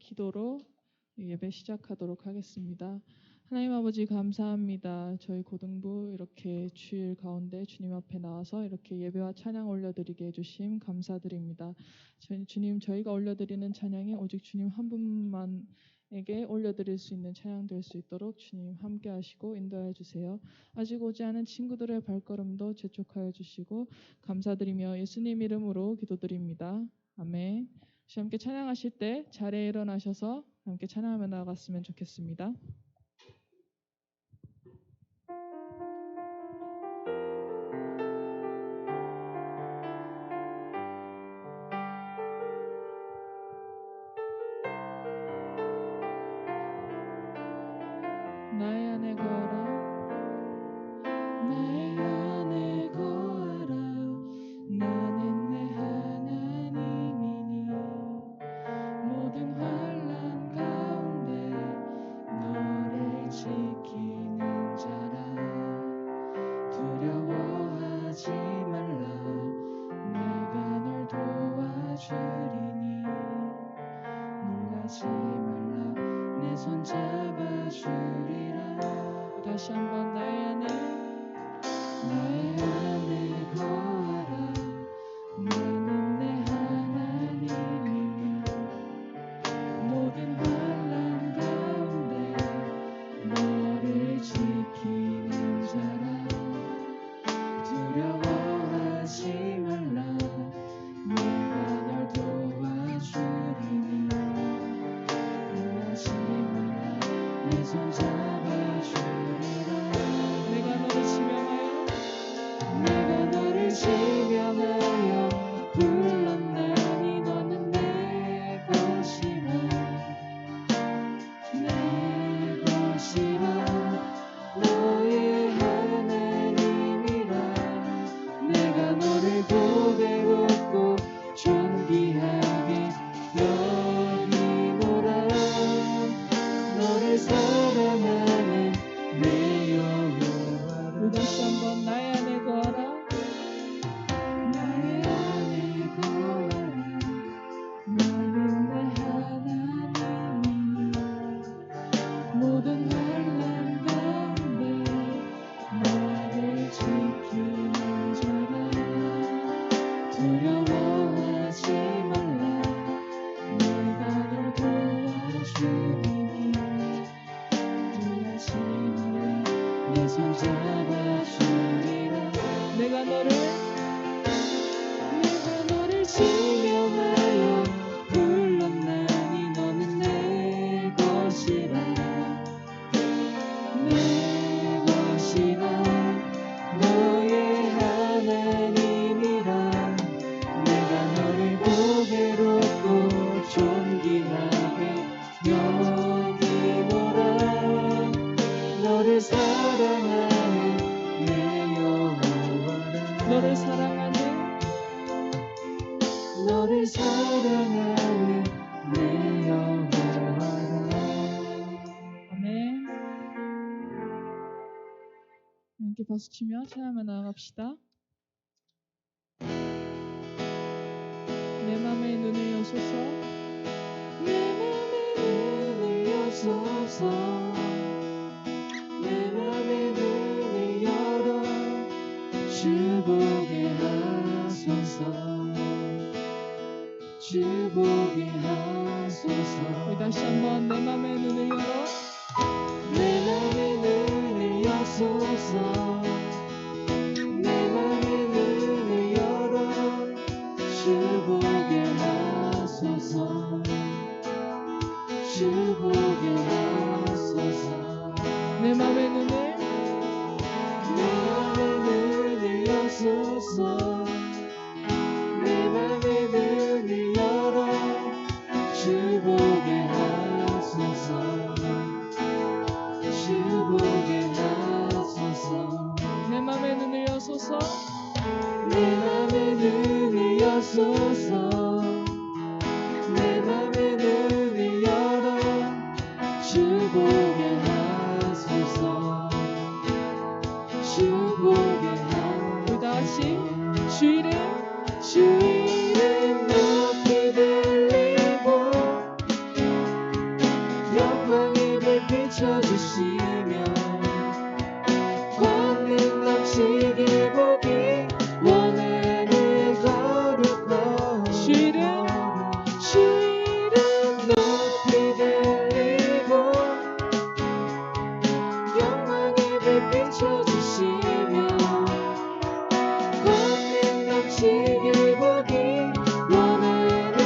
기도로 예배 시작하도록 하겠습니다. 하나님 아버지 감사합니다. 저희 고등부 이렇게 주일 가운데 주님 앞에 나와서 이렇게 예배와 찬양 올려드리게 해주심 감사드립니다. 주님, 저희가 올려드리는 찬양이 오직 주님 한 분만에게 올려드릴 수 있는 찬양 될 수 있도록 주님 함께 하시고 인도하여 주세요. 아직 오지 않은 친구들의 발걸음도 재촉하여 주시고 감사드리며 예수님 이름으로 기도드립니다. 아멘. 함께 찬양하실 때 자리에 일어나셔서 함께 찬양하며 나아갔으면 좋겠습니다. 나의 안에 거하라, 나의 안에 거하라. 나는 내 하나님이니 모든 환난 가운데 너를 지키는 자라. 두려워하지 말라, 내가 널 도와주리니. 놀라지 말라, 내 손 잡아주리라. 다시 한번 나의 안에 거하라. 나는 내 하나님이니 모든 환난 가운데 너를 지키는 자라. 두려워하지 말라, 내가 널 도와주리니. 놀라지 말라, 내 손 잡아주리라. 내가 너를 지명하여 불렀나니 너는 내 것이라. 내 것이라, 너의 하나님이라. 내가 너를 보배롭고 존귀하게 여기노라. 너를 사랑하는 내 여호와라. 다시 한번 나의 안에 거하라. 나의 안에 거하라. 나는 내 하나님이니 모든 환난 가운데 나를 지키는 자라. 두려워하지 말라, 내가 널 도와주리니. 놀라지 말라, 내 손 잡아주리라. 내가 너를 지명하여 불렀나니 너는 내 것이라. 내 것이라, 너의 하나님이라. 내가 너를 보배롭고 존귀하게 여기노라. 너를 사랑하는 내 여호와라. 너를 사랑하는 내 여호와라. 아멘. 함께 박수치며 찬양하며 나아갑시다. 내 맘에 눈을 여소서, 내 맘에 눈을 여소서. 내 맘에 눈을 열어 주 보게 하소서. 주 보게 하소서. 다시 한번 내 맘에 눈을 열어, 내 맘에 눈을 여소서. 내 맘에 눈을 열어 주 보게 하소서. 주 보게 하소서. 내 맘에 눈을 여소서. 내 맘에 눈을 열어 주 보게 하소서. 주 보게 하소서. 내 맘에 눈을 여소서. 내 맘에 눈을 여소서. 내 맘에 눈을 열어 주 보게 하소서. 주 보게 하소서. 다시 주 이름 높이 들리고 비춰주시며 권능 넘치게 보기 원하는 거룩한 주 이름 높이 들리고 영광의 빛 비춰주시며 권능 넘치게 보기 원하는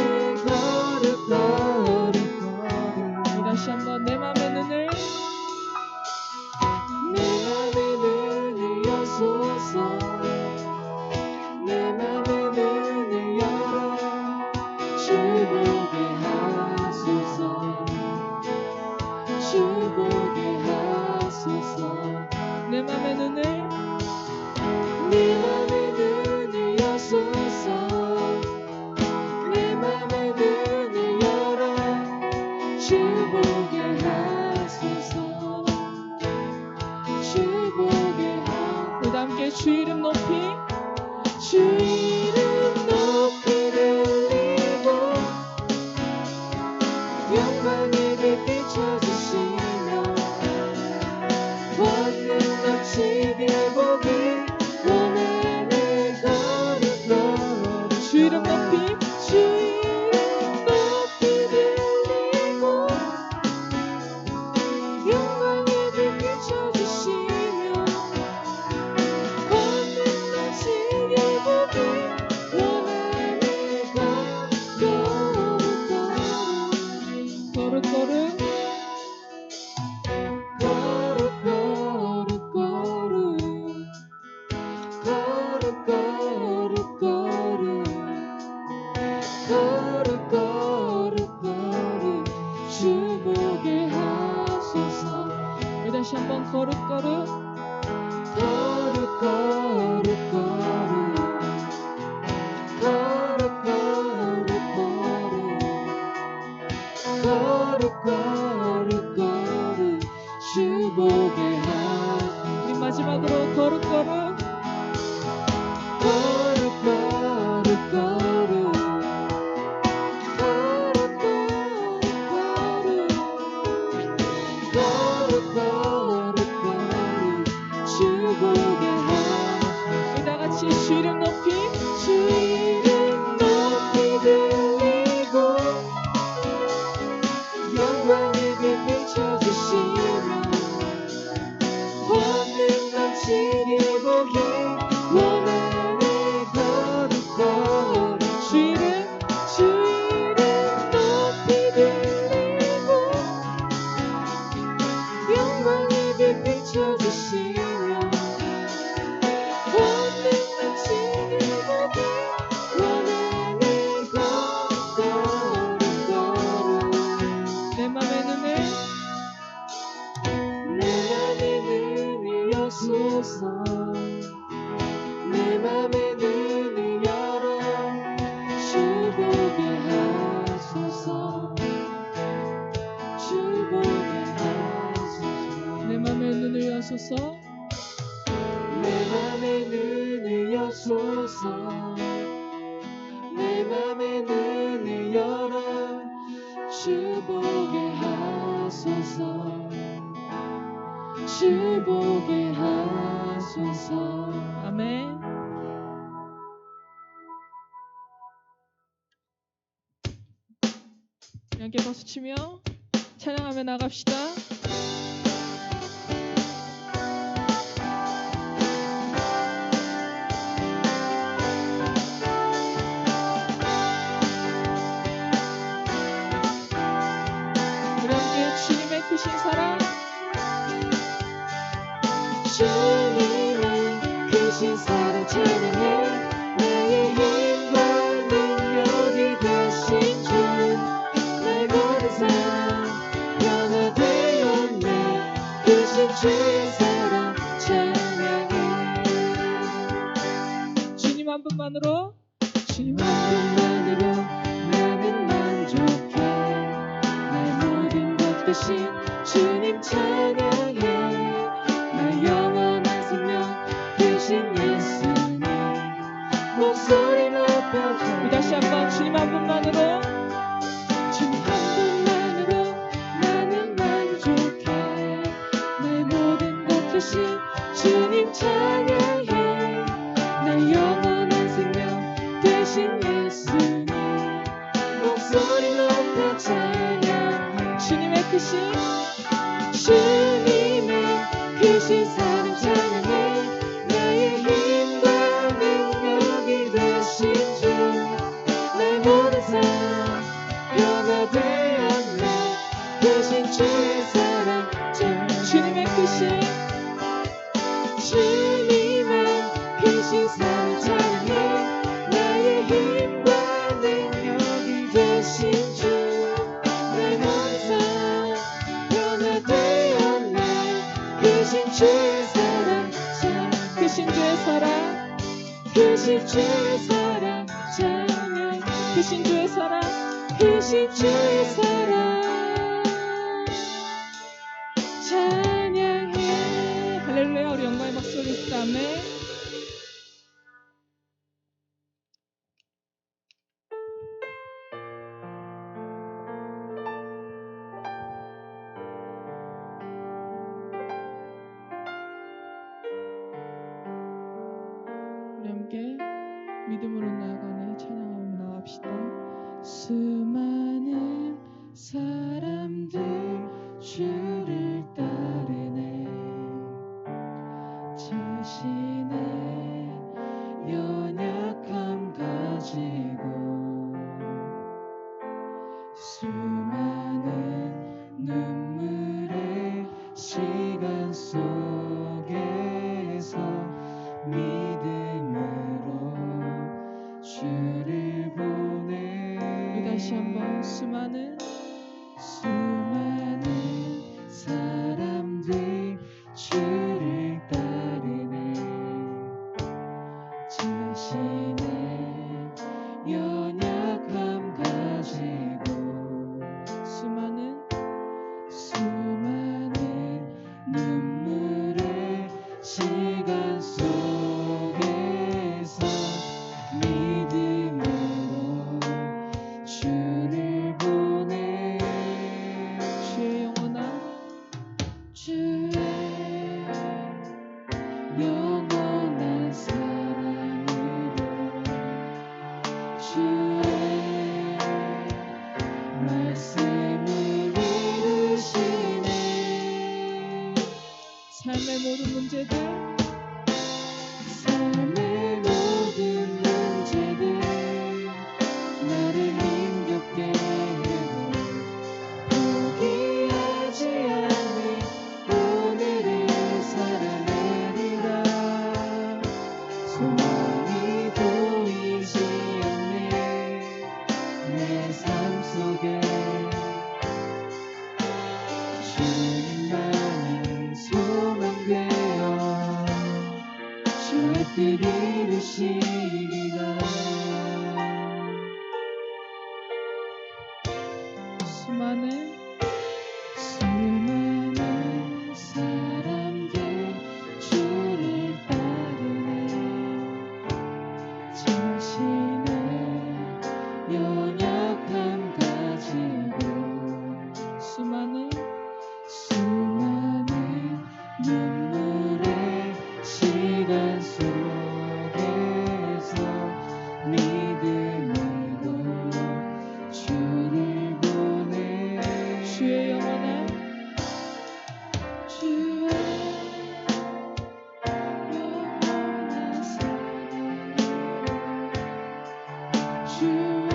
거룩 다시 한번 내 맘의 눈을 여소서 내 맘의 눈을 열어 주 보게 하소서 주 보게 하소서 내 맘의 눈을 내 맘의 눈을 여소서 내 맘의 눈을 열어 주 보게 하소서 주 보게 하소서 우리 다 함께 주 이름 높이 주 이름 높이 들리고 영광의 빛 비춰주시며 권능 넘치게 보기 원하는 거룩 주 이름 높이 주 이름 높이 들리고 영광의 빛 비춰주시며 권능 넘치게 보기 원하는 거룩 주 보게 하소서 우리 다시 한번 거룩 거룩 주 보게 하소서 우리 마지막으로 거룩 주 보게 하소서 우리 다 같이 주 이름 높이 주 이름 높이 들리고 영광의 빛 비춰주시며 권능 넘치게 보기 원하는 거룩 주 이름 높이 들리고 영광의 빛 비춰주시며 권능 넘치게 보기 원하는 거룩 내 맘의 눈을 내 맘의 눈을 여소서 내 맘의 눈을 열어 주 보게 하소서 주 보게 하소서 내 맘의 눈을 여소서 내 맘의 눈을 여소서 내 맘의 눈을 열어 주 보게 하소서 주 보게 하소서 아멘. 함께 박수치며 찬양하며 나갑시다. 우리 함께 주님의 크신 사랑 주님의 크신 사랑 찬양해 나의 힘과 능력이 되신 주 날 모든 사랑 변화되었네 크신 주의 사랑 찬양해 주님 한 분만으로 주님 한 분만으로 나는 만족해 내 모든 것 대신 주님 찬양해 나 영원한 생명 되신 예수님 목소리 높여줘 우리 다시 한번 주님 한 분만으로 주님 한 분만으로 나는 만족해 주님의 크신 사랑 찬양해 나의 힘과 능력이 되신 주 내 모든 삶 변화되었네 크신 주의 사랑 주님의 크신 사랑 찬양해 나의 힘과 능력이 되신 주 내 모든 삶 변화되었네 크신 주의 사랑 크신 주의 사랑 크신 주의 사랑 찬양 크신 주의 사랑 크신 주의 사랑 찬양해 할렐루야. 우리 영광의 목소리 있어 아멘. 우리 함께 믿음으로 나아가네 찬양하며 나갑시다. 수많은 사람들 주를 따르네 자신의 연약함 가지고 수많은 눈물의 시간 속에서 믿음으로 주를 보내 우리 다시 한번 수많은 사람들 주를 따르네 자신의 연약함 가지고 수많은 눈물의 시간 속에서 믿음으로 주를 보내 주의 영원한 사랑으로 주의 말씀을 이루시네 삶의 모든 문제들 나를 힘겹게 해도 포기하지 않는 오늘을 살아내리라 소망이 보이지 않네 내 삶 속에 주님만이 소망되어 주의 뜻 이루시리라 수많은 사람들 주를 따르네 자신의 연약함 가지고 수많은 눈물의 시간 속에서 믿음으로 주를 보내 주의 영원한 사랑으로 주의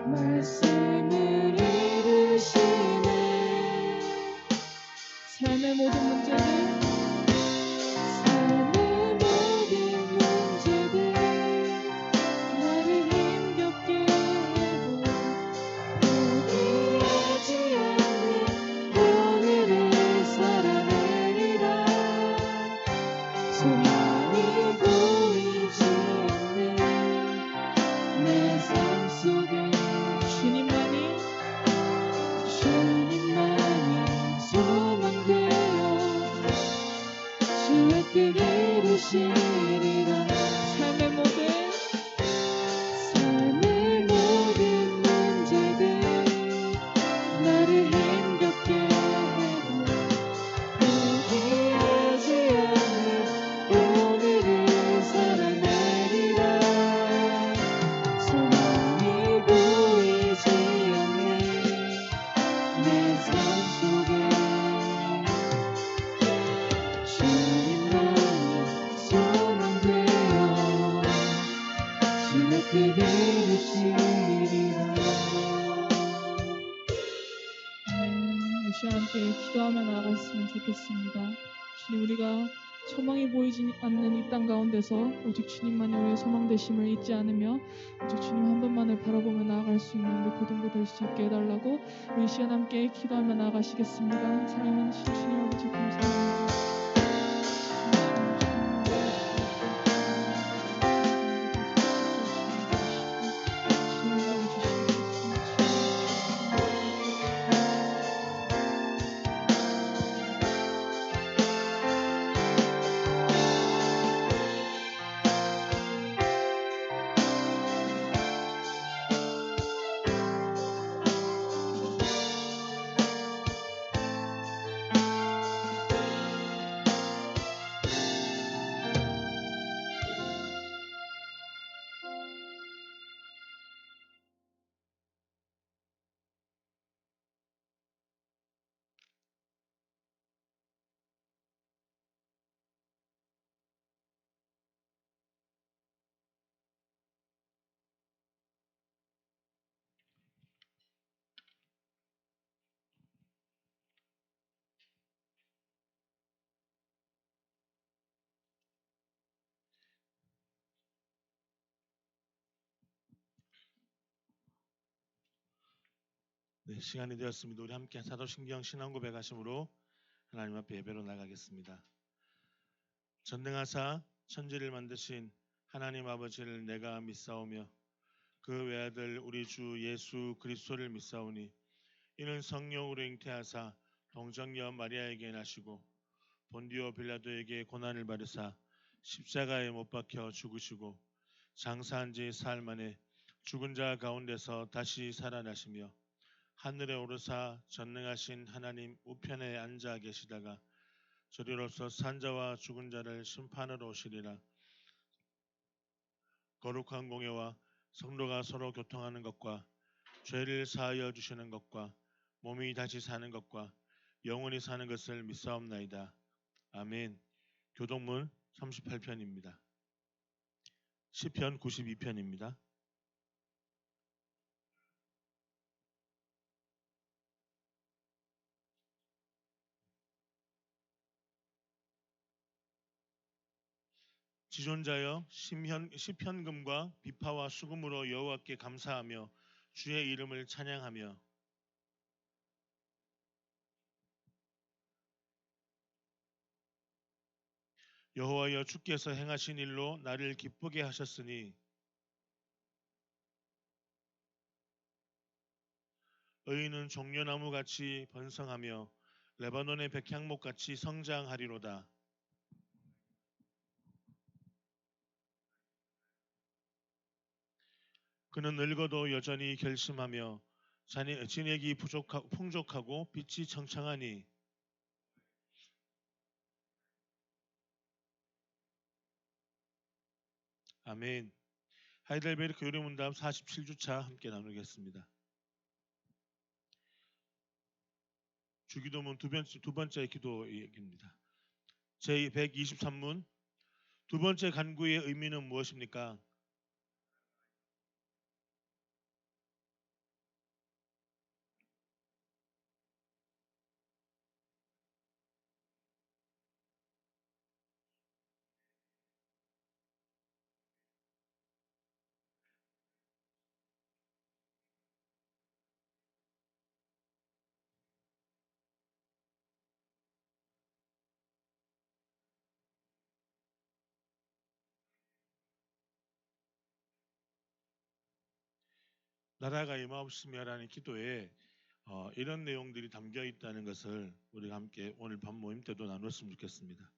말씀을 이루시네 삶의 모든 문제들 나를 힘겹게 해도 포기하지 않는 오늘을 살아내리라 소망이 보이지 않는 내 삶 속에 주님만이 소망되어 시간 함께 기도하며 나아갔으면 좋겠습니다. 주님, 우리가 소망이 보이지 않는 이 땅 가운데서 오직 주님만이 우리의 소망 되심을 잊지 않으며 오직 주님 한 분만을 바라보며 나아갈 수 있는 우리 고등부 될 수 있게 해달라고 우리 시간 함께 기도하며 나아가시겠습니다. 사랑하는 많으신 주님 아버지 감사합니다. 네, 시간이 되었습니다. 우리 함께 사도신경 신앙 고백하심으로 하나님 앞에 예배로 나가겠습니다. 전능하사 천지를 만드신 하나님 아버지를 내가 믿사오며 그 외아들 우리 주 예수 그리스도를 믿사오니 이는 성령으로 잉태하사 동정녀 마리아에게 나시고 본디오 빌라도에게 고난을 받으사 십자가에 못 박혀 죽으시고 장사한 지 사흘 만에 죽은 자 가운데서 다시 살아나시며 하늘에 오르사 전능하신 하나님 우편에 앉아 계시다가 저리로서 산자와 죽은 자를 심판하러 오시리라. 거룩한 공예와 성도가 서로 교통하는 것과 죄를 사하여 주시는 것과 몸이 다시 사는 것과 영원히 사는 것을 믿사옵나이다. 아멘. 교동문 38편입니다. 시편 92편입니다. 지존자여 시편금과 비파와 수금으로 여호와께 감사하며 주의 이름을 찬양하며 여호와여 주께서 행하신 일로 나를 기쁘게 하셨으니 의인은 종려나무같이 번성하며 레바논의 백향목같이 성장하리로다. 그는 늙어도 여전히 결심하며 진액이 풍족하고 빛이 청청하니 아멘. 하이델베르크 요리문답 47주차 함께 나누겠습니다. 주기도문 두 번째 기도 얘기입니다. 제123문 두 번째 간구의 의미는 무엇입니까? 나라가 임하옵시며라는 기도에 이런 내용들이 담겨 있다는 것을 우리가 함께 오늘 밤 모임 때도 나눴으면 좋겠습니다.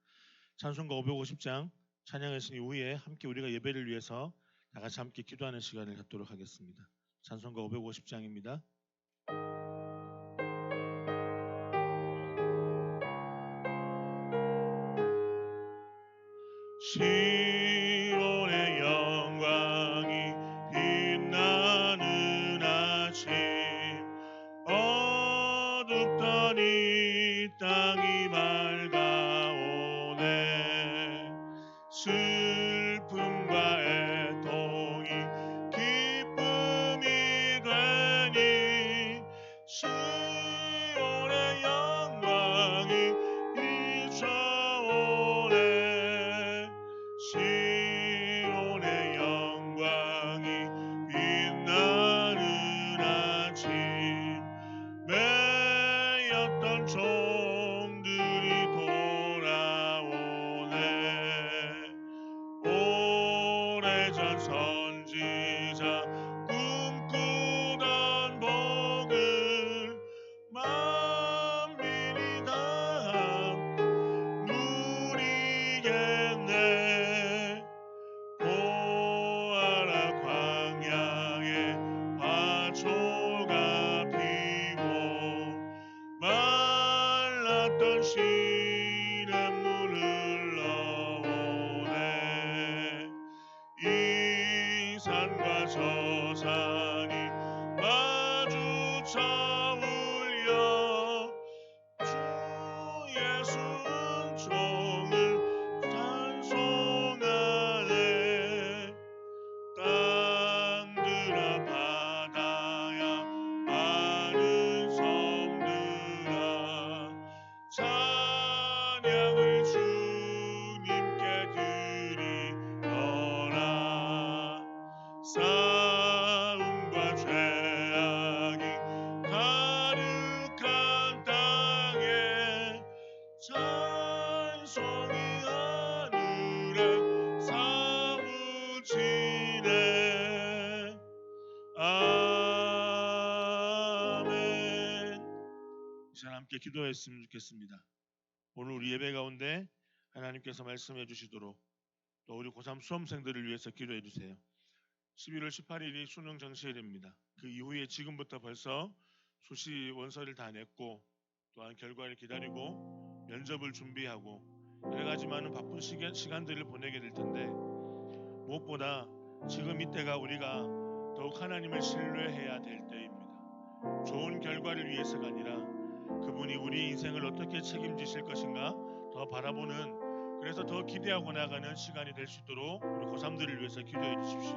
찬송가 550장 찬양하신 이후에 함께 우리가 예배를 위해서 다 같이 함께 기도하는 시간을 갖도록 하겠습니다. 찬송가 550장입니다. 시온의 영광이 빛나는 아침 어둡던 이 땅이 밝아오네. 슬픔과 애통이 기쁨이 되니 시온의 종들이 돌아오네. 오래전 선지자 꿈꾸던 복을 만민이 다 누리겠네. 보아라 광야에 화초가 피고 말랐던 시냇물을 넣어오네. 이 산과 저 산이 마주쳐 울려 주 예수 은총을 찬송하네. 땅들아 바다야 마른 섬들아 찬양을 주님께 드리더라. 싸움과 죄악이 가득한 땅에 찬송이 하늘에 사무치네. 아멘. 이 시간 함께 기도했으면 좋겠습니다. 오늘 우리 예배 가운데 하나님께서 말씀해 주시도록 또 우리 고3 수험생들을 위해서 기도해 주세요. 11월 18일이 수능 정시일입니다. 그 이후에 지금부터 벌써 수시 원서를 다 냈고 또한 결과를 기다리고 면접을 준비하고 여러 가지 많은 바쁜 시간들을 보내게 될 텐데 무엇보다 지금 이때가 우리가 더욱 하나님을 신뢰해야 될 때입니다. 좋은 결과를 위해서가 아니라 그분이 우리 인생을 어떻게 책임지실 것인가 더 바라보는, 그래서 더 기대하고 나가는 시간이 될 수 있도록 우리 고3들을 위해서 기도해 주십시오.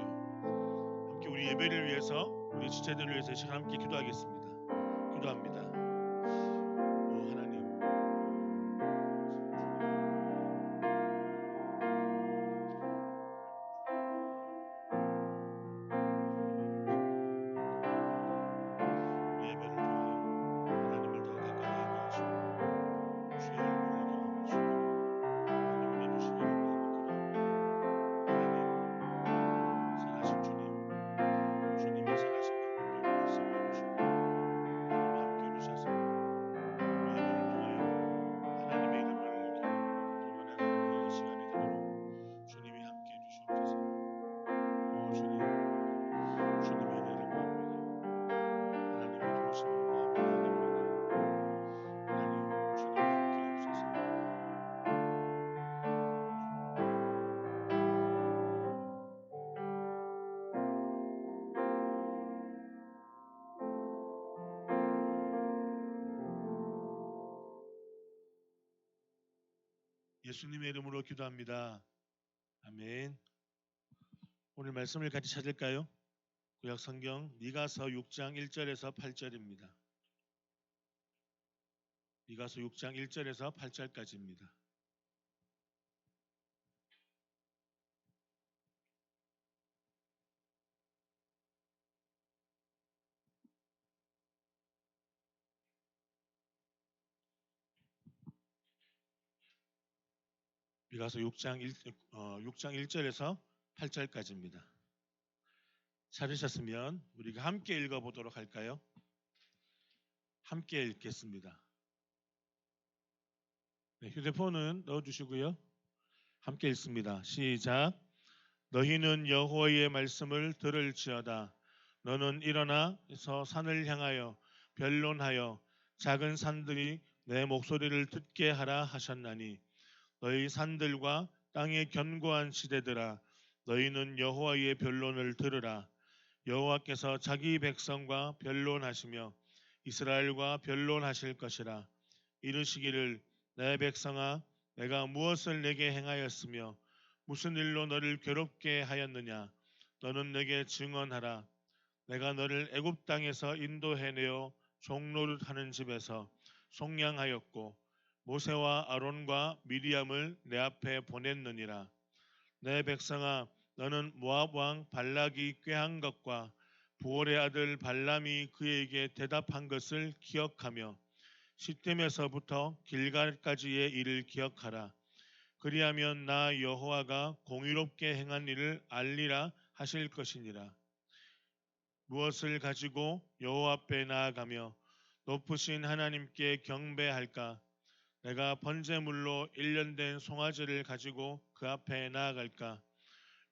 함께 우리 예배를 위해서, 우리 지체들을 위해서 이 시간 함께 기도하겠습니다. 기도합니다. 하나님, 예배를 통하여 하나님을 더 가까이 하게 하시고 주의 얼굴을 경험하시고 하나님을 내주시기를 하나님 선하신 주님, 주님의 선하신 방법대로 말씀해 주시고 하나님 함께 해주셔서 예배를 통하여 하나님의 이름을 돌아가는 그 시간이 되도록 주님이 함께 해주시옵소서. 주님, 주님의 은혜를 구합니다. 하나님의 도우심을 구합니다. 하나님, 주님이 함께 하옵소서. 예수님의 이름으로 기도합니다. 아멘. 오늘 말씀을 같이 찾을까요? 구약 성경 미가서 6장 1절에서 8절입니다. 미가서 6장 1절에서 8절까지입니다. 미가서 6장 1절에서 8절까지입니다. 찾으셨으면 우리가 함께 읽어보도록 할까요? 함께 읽겠습니다. 네, 휴대폰은 넣어주시고요. 함께 읽습니다. 시작. 너희는 여호와의 말씀을 들을지어다. 너는 일어나서 산을 향하여 변론하여 작은 산들이 내 목소리를 듣게 하라 하셨나니 너희 산들과 땅의 견고한 시대들아 너희는 여호와의 변론을 들으라. 여호와께서 자기 백성과 변론하시며 이스라엘과 변론하실 것이라. 이르시기를 내 백성아 내가 무엇을 내게 행하였으며 무슨 일로 너를 괴롭게 하였느냐. 너는 내게 증언하라. 내가 너를 애굽 땅에서 인도해내어 종노릇하는 집에서 속량하였고 모세와 아론과 미리암을 내 앞에 보냈느니라. 내 백성아 너는 모압 왕 발락이 꾀한 것과 부올의 아들 발람이 그에게 대답한 것을 기억하며 시템에서부터 길갈까지의 일을 기억하라. 그리하면 나 여호와가 공의롭게 행한 일을 알리라 하실 것이니라. 무엇을 가지고 여호와 앞에 나아가며 높으신 하나님께 경배할까? 내가 번제물로 1년 된 송아지를 가지고 그 앞에 나아갈까?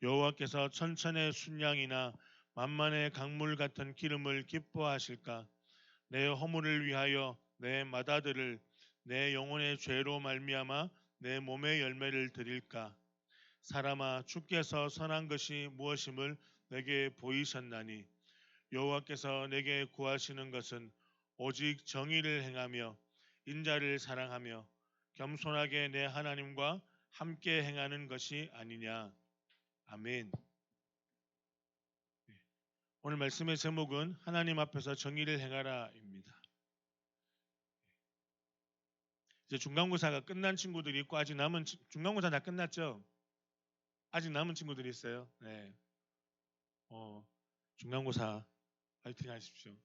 여호와께서 천천의 순양이나 만만의 강물 같은 기름을 기뻐하실까? 내 허물을 위하여 내 맏아들을 내 영혼의 죄로 말미암아 내 몸의 열매를 드릴까? 사람아, 주께서 선한 것이 무엇임을 내게 보이셨나니 여호와께서 내게 구하시는 것은 오직 정의를 행하며 인자를 사랑하며 겸손하게 내 하나님과 함께 행하는 것이 아니냐. 아멘. 오늘 말씀의 제목은 하나님 앞에서 정의를 행하라입니다. 이제 중간고사가 끝난 친구들이 있고 아직 남은 중간고사 다 끝났죠? 아직 남은 친구들이 있어요. 네. 중간고사 파이팅 하십시오.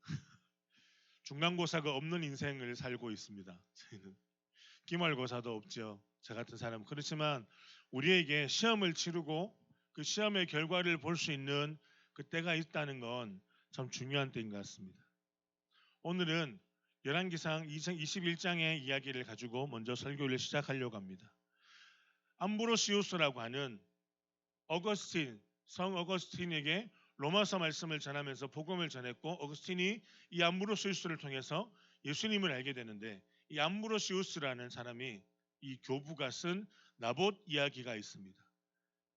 중간고사가 없는 인생을 살고 있습니다. 저희는 기말고사도 없죠. 저 같은 사람. 그렇지만 우리에게 시험을 치르고 그 시험의 결과를 볼 수 있는 그 때가 있다는 건 참 중요한 때인 것 같습니다. 오늘은 열왕기상 21장의 이야기를 가지고 먼저 설교를 시작하려고 합니다. 암브로시우스라고 하는 성 어거스틴에게 로마서 말씀을 전하면서 복음을 전했고, 어거스틴이 이 암브로시우스를 통해서 예수님을 알게 되는데, 이 암브로시우스라는 사람이 이 교부가 쓴 나봇 이야기가 있습니다.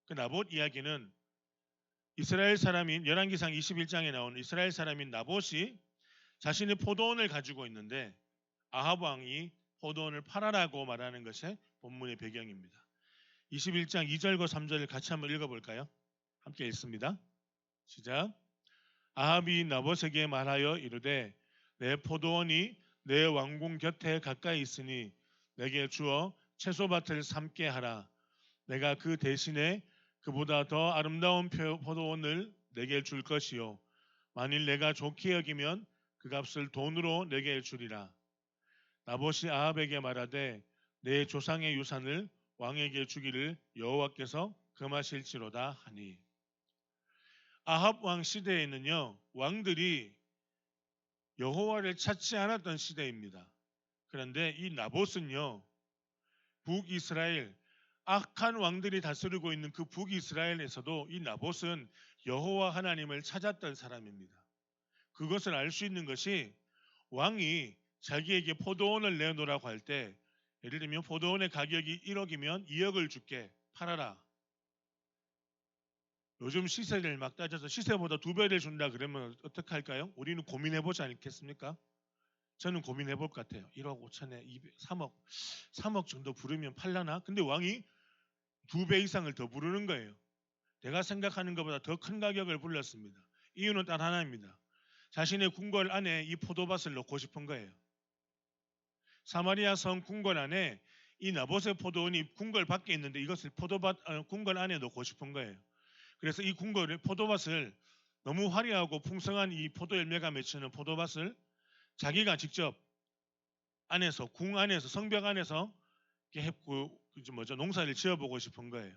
그 나봇 이야기는 이스라엘 사람인 열왕기상 21장에 나오는 이스라엘 사람인 나봇이 자신의 포도원을 가지고 있는데 아합 왕이 포도원을 팔아라고 말하는 것이 본문의 배경입니다. 21장 2절과 3절을 같이 한번 읽어볼까요? 함께 읽습니다. 시작. 아합이 나봇에게 말하여 이르되 내 포도원이 내 왕궁 곁에 가까이 있으니 내게 주어 채소밭을 삼게 하라. 내가 그 대신에 그보다 더 아름다운 포도원을 내게 줄 것이요 만일 내가 좋게 여기면 그 값을 돈으로 내게 주리라. 나봇이 아합에게 말하되 내 조상의 유산을 왕에게 주기를 여호와께서 금하실지로다 하니. 아합 왕 시대에는요, 왕들이 여호와를 찾지 않았던 시대입니다. 그런데 이 나봇은요, 북이스라엘 악한 왕들이 다스리고 있는 그 북이스라엘에서도 이 나봇은 여호와 하나님을 찾았던 사람입니다. 그것을 알 수 있는 것이 왕이 자기에게 포도원을 내놓으라고 할 때, 예를 들면 포도원의 가격이 1억이면 2억을 줄게, 팔아라. 요즘 시세를 막 따져서 시세보다 2배를 준다 그러면 어떻게 할까요? 우리는 고민해보지 않겠습니까? 저는 고민해볼 것 같아요. 1억 5천에 3억 정도 부르면 팔라나? 근데 왕이 2배 이상을 더 부르는 거예요. 내가 생각하는 것보다 더 큰 가격을 불렀습니다. 이유는 단 하나입니다. 자신의 궁궐 안에 이 포도밭을 넣고 싶은 거예요. 사마리아 성 궁궐 안에 이 나봇의 포도원이 궁궐 밖에 있는데 이것을 궁궐 안에 넣고 싶은 거예요. 그래서 이 포도밭을 너무 화려하고 풍성한 이 포도 열매가 맺히는 포도밭을 자기가 직접 궁 안에서 성벽 안에서 농사를 지어보고 싶은 거예요.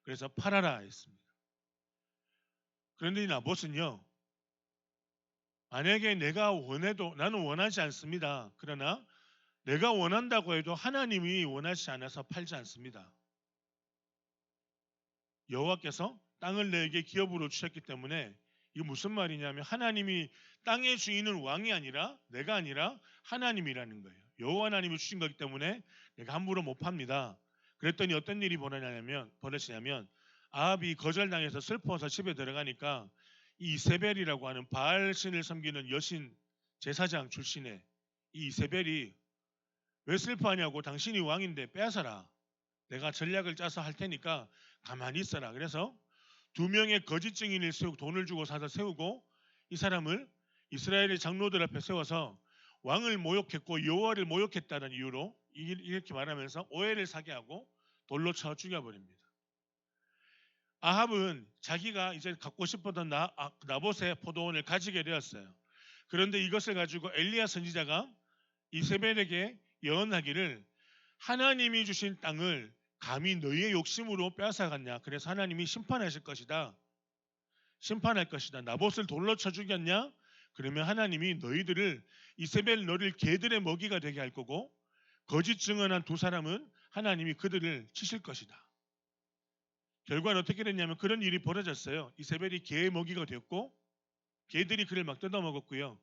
그래서 팔아라 했습니다. 그런데 이 나봇은요, 만약에 내가 원해도 나는 원하지 않습니다. 그러나 내가 원한다고 해도 하나님이 원하지 않아서 팔지 않습니다. 여호와께서 땅을 내게 기업으로 주셨기 때문에 이게 무슨 말이냐면 하나님이 땅의 주인은 왕이 아니라 내가 아니라 하나님이라는 거예요. 여호와 하나님이 주신 거기 때문에 내가 함부로 못 팝니다. 그랬더니 어떤 일이 벌어지냐면 아합이 거절당해서 슬퍼서 집에 들어가니까 이 이세벨이라고 하는 바알 신을 섬기는 여신 제사장 출신의 이 이세벨이 왜 슬퍼하냐고, 당신이 왕인데 빼앗아라. 내가 전략을 짜서 할 테니까 가만히 있어라. 그래서 2명의 거짓 증인을 세우고 돈을 주고 사서 세우고 이 사람을 이스라엘의 장로들 앞에 세워서 왕을 모욕했고 여호와를 모욕했다는 이유로 이렇게 말하면서 오해를 사게 하고 돌로 쳐 죽여버립니다. 아합은 자기가 이제 갖고 싶었던 나봇의 포도원을 가지게 되었어요. 그런데 이것을 가지고 엘리야 선지자가 이세벨에게 예언하기를 하나님이 주신 땅을 감히 너희의 욕심으로 빼앗아갔냐? 그래서 하나님이 심판하실 것이다. 심판할 것이다. 나봇을 돌로 쳐 죽였냐? 그러면 하나님이 너희들을 이세벨 너를 개들의 먹이가 되게 할 거고 거짓 증언한 두 사람은 하나님이 그들을 치실 것이다. 결과는 어떻게 됐냐면 그런 일이 벌어졌어요. 이세벨이 개의 먹이가 되었고 개들이 그를 막 뜯어먹었고요.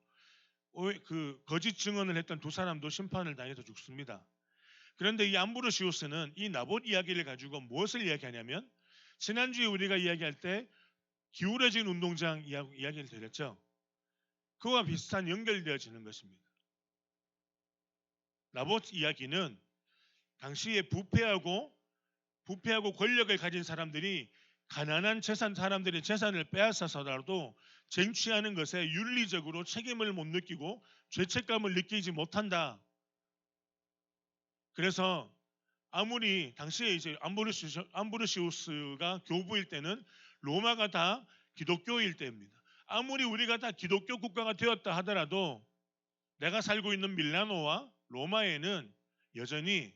그 거짓 증언을 했던 두 사람도 심판을 당해서 죽습니다. 그런데 이 암브로시우스는 이 나봇 이야기를 가지고 무엇을 이야기하냐면 지난주에 우리가 이야기할 때 기울어진 운동장 이야기를 드렸죠. 그와 비슷한 연결되어지는 것입니다. 나봇 이야기는 당시에 부패하고 권력을 가진 사람들이 가난한 사람들의 재산을 빼앗아서라도 쟁취하는 것에 윤리적으로 책임을 못 느끼고 죄책감을 느끼지 못한다. 그래서 아무리 당시에 이제 암브로시우스가 교부일 때는 로마가 다 기독교일 때입니다. 아무리 우리가 다 기독교 국가가 되었다 하더라도 내가 살고 있는 밀라노와 로마에는 여전히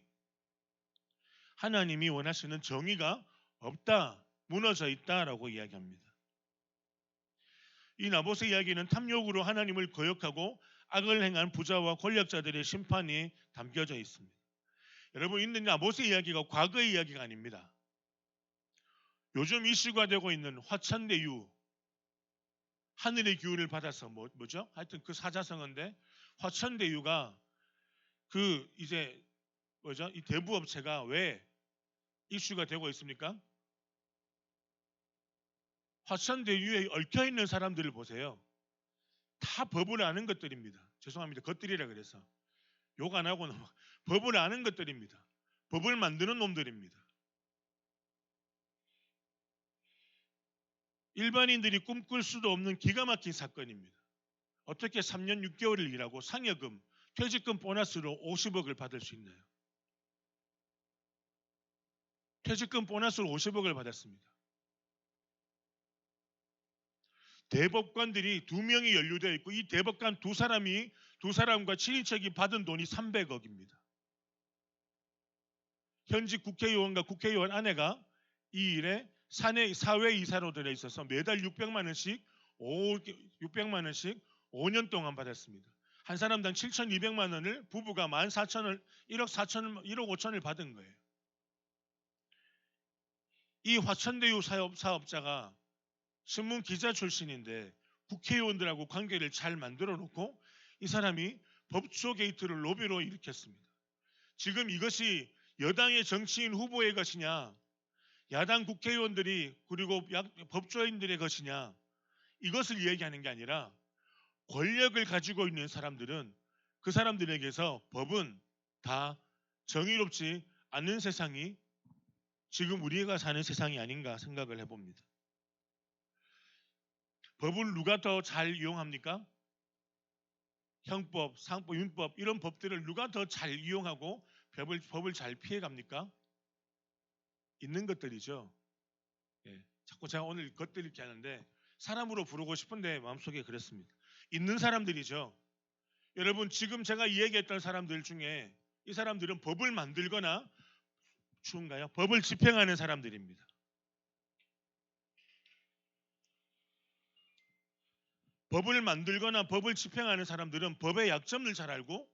하나님이 원하시는 정의가 없다, 무너져 있다라고 이야기합니다. 이 나봇의 이야기는 탐욕으로 하나님을 거역하고 악을 행한 부자와 권력자들의 심판이 담겨져 있습니다. 여러분, 이 나봇의 이야기가 과거의 이야기가 아닙니다. 요즘 이슈가 되고 있는 화천대유, 하늘의 기운을 받아서 뭐죠? 하여튼 그 사자성어인데 화천대유가 그 이제 뭐죠? 이 대부업체가 왜 이슈가 되고 있습니까? 화천대유에 얽혀 있는 사람들을 보세요. 다 법을 아는 것들입니다. 죄송합니다. 것들이라 그래서 욕 안 하고 법을 아는 것들입니다. 법을 만드는 놈들입니다. 일반인들이 꿈꿀 수도 없는 기가 막힌 사건입니다. 어떻게 3년 6개월을 일하고 상여금, 퇴직금 보너스로 50억을 받을 수 있나요? 퇴직금 보너스로 50억을 받았습니다. 대법관들이 2명이 연루되어 있고 이 대법관 두 사람과 친인척이 받은 돈이 300억입니다. 현직 국회의원과 국회의원 아내가 이 일에 사회이사로 들어 있어서 매달 600만 원씩 5년 동안 받았습니다. 한 사람당 7,200만 원을 부부가 14,000을 1억 5천을 받은 거예요. 이 화천대유 사업자가 신문 기자 출신인데 국회의원들하고 관계를 잘 만들어 놓고 이 사람이 법조 게이트를 로비로 일으켰습니다. 지금 이것이 여당의 정치인 후보의 것이냐, 야당 국회의원들이 그리고 법조인들의 것이냐, 이것을 이야기하는 게 아니라 권력을 가지고 있는 사람들은 그 사람들에게서 법은 다 정의롭지 않는 세상이 지금 우리가 사는 세상이 아닌가 생각을 해봅니다. 법을 누가 더 잘 이용합니까? 형법, 상법, 민법 이런 법들을 누가 더 잘 이용하고 법을 잘 피해갑니까? 있는 것들이죠. 예, 자꾸 제가 오늘 것들 이렇게 하는데 사람으로 부르고 싶은데 마음속에 그랬습니다. 있는 사람들이죠. 여러분, 지금 제가 이 얘기했던 사람들 중에 이 사람들은 법을 만들거나 추운가요? 법을 집행하는 사람들입니다. 법을 만들거나 법을 집행하는 사람들은 법의 약점을 잘 알고